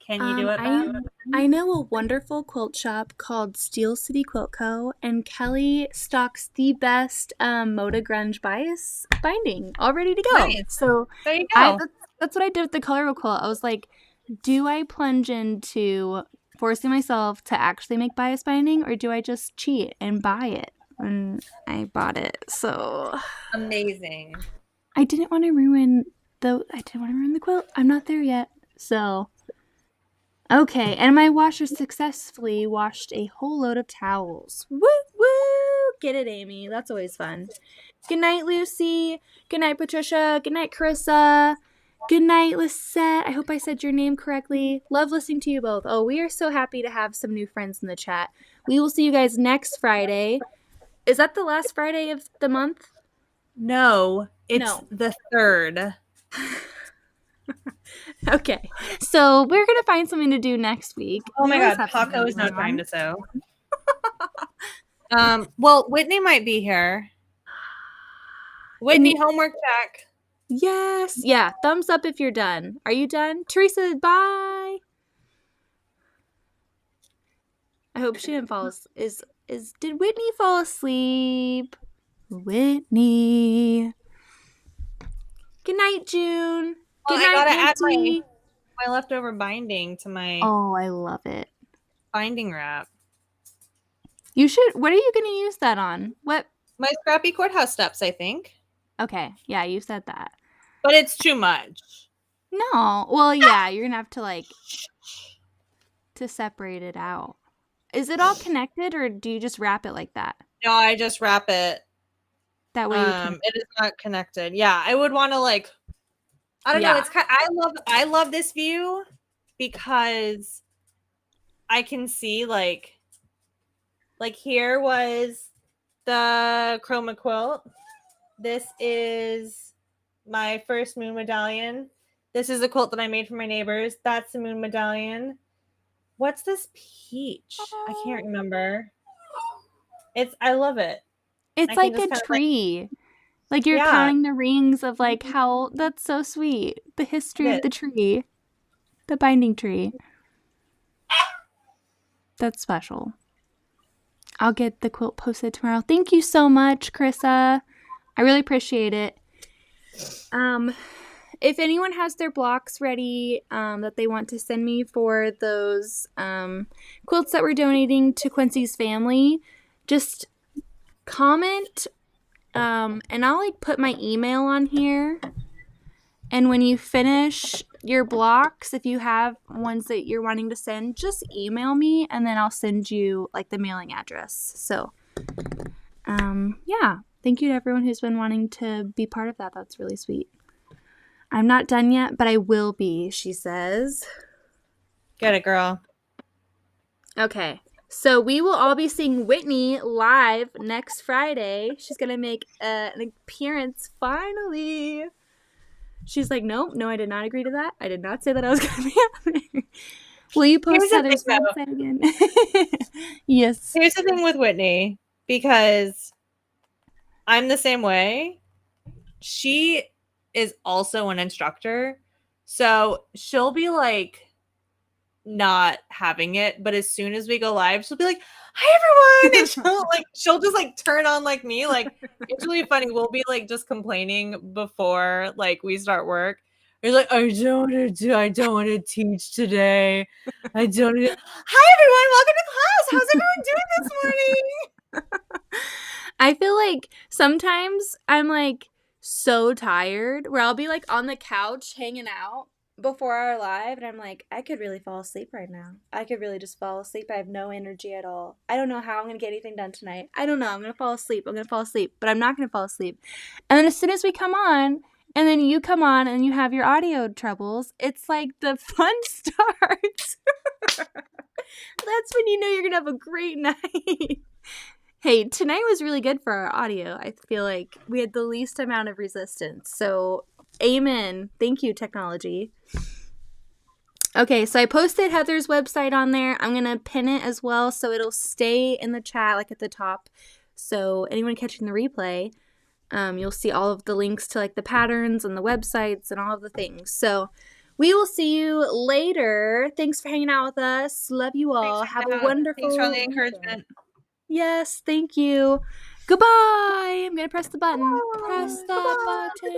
Can you do it, Beth? I know a wonderful quilt shop called Steel City Quilt Co. and Kelly stocks the best Moda Grunge bias binding all ready to go. Nice. So there you go. That's what I did with the colorful quilt. I was like, do I plunge into forcing myself to actually make bias binding or do I just cheat and buy it? And I bought it. So amazing. I didn't want to ruin the quilt. I'm not there yet. So okay, and my washer successfully washed a whole load of towels. Woo woo! Get it, Amy. That's always fun. Good night, Lucy. Good night, Patricia. Good night, Carissa. Good night, Lisette. I hope I said your name correctly. Love listening to you both. Oh, we are so happy to have some new friends in the chat. We will see you guys next Friday. Is that the last Friday of the month? No, it's the 3rd. Okay, so we're going to find something to do next week. Oh my God, Paco is not trying to sew. Well, Whitney might be here. Whitney, homework check. Yes. Yeah, thumbs up if you're done. Are you done? Teresa, bye. I hope she didn't fall asleep. Did Whitney fall asleep? Whitney. Good night, June. Good night, I gotta Auntie. add my leftover binding to my Oh, I love it. binding wrap. You should. What are you going to use that on? What? My scrappy courthouse steps, I think. Okay. Yeah, you said that. But it's too much. No. Well, yeah, you're going to have to to separate it out. Is it all connected or do you just wrap it like that? No, I just wrap it. That way it is not connected. Yeah, I would want to I don't know. It's I love this view because I can see like here was the chroma quilt. This is my first moon medallion. This is a quilt that I made for my neighbors. That's the moon medallion. What's this peach? I can't remember. I love it. It's like a tree. Like you're counting the rings of how that's so sweet. The history of the tree. The binding tree. That's special. I'll get the quilt posted tomorrow. Thank you so much, Carissa. I really appreciate it. If anyone has their blocks ready that they want to send me for those quilts that we're donating to Quincy's family, just comment and I'll like put my email on here. And when you finish your blocks, if you have ones that you're wanting to send, just email me and then I'll send you like the mailing address. So yeah, thank you to everyone who's been wanting to be part of that. That's really sweet. I'm not done yet, but I will be, she says. Get it, girl. Okay. So we will all be seeing Whitney live next Friday. She's going to make an appearance finally. She's like, nope, no, I did not agree to that. I did not say that I was going to be out there. Will you post Heather's website again? Yes. Here's the thing with Whitney, because I'm the same way. She is also an instructor, so she'll be like not having it, but as soon as we go live, she'll be like, "Hi everyone," and she'll just like turn on like me. Like, it's really funny. We'll be like just complaining before like we start work. We're like, I don't want to teach today. I don't. Hi everyone, welcome to class. How's everyone doing this morning? I feel like sometimes I'm like so tired where I'll be like on the couch hanging out before our live and I'm like, I could really fall asleep right now. I could really just fall asleep. I have no energy at all. I don't know how I'm going to get anything done tonight. I don't know. I'm going to fall asleep. But I'm not going to fall asleep. And then as soon as we come on and then you come on and you have your audio troubles, it's like the fun starts. That's when you know you're going to have a great night. Hey, tonight was really good for our audio. I feel like we had the least amount of resistance. So, amen. Thank you, technology. Okay, so I posted Heather's website on there. I'm going to pin it as well so it'll stay in the chat like at the top. So, anyone catching the replay, you'll see all of the links to like the patterns and the websites and all of the things. So, we will see you later. Thanks for hanging out with us. Love you all. Have a wonderful Thanks for all the weekend. encouragement. Yes, thank you. Goodbye. I'm going to press the button. Press that button.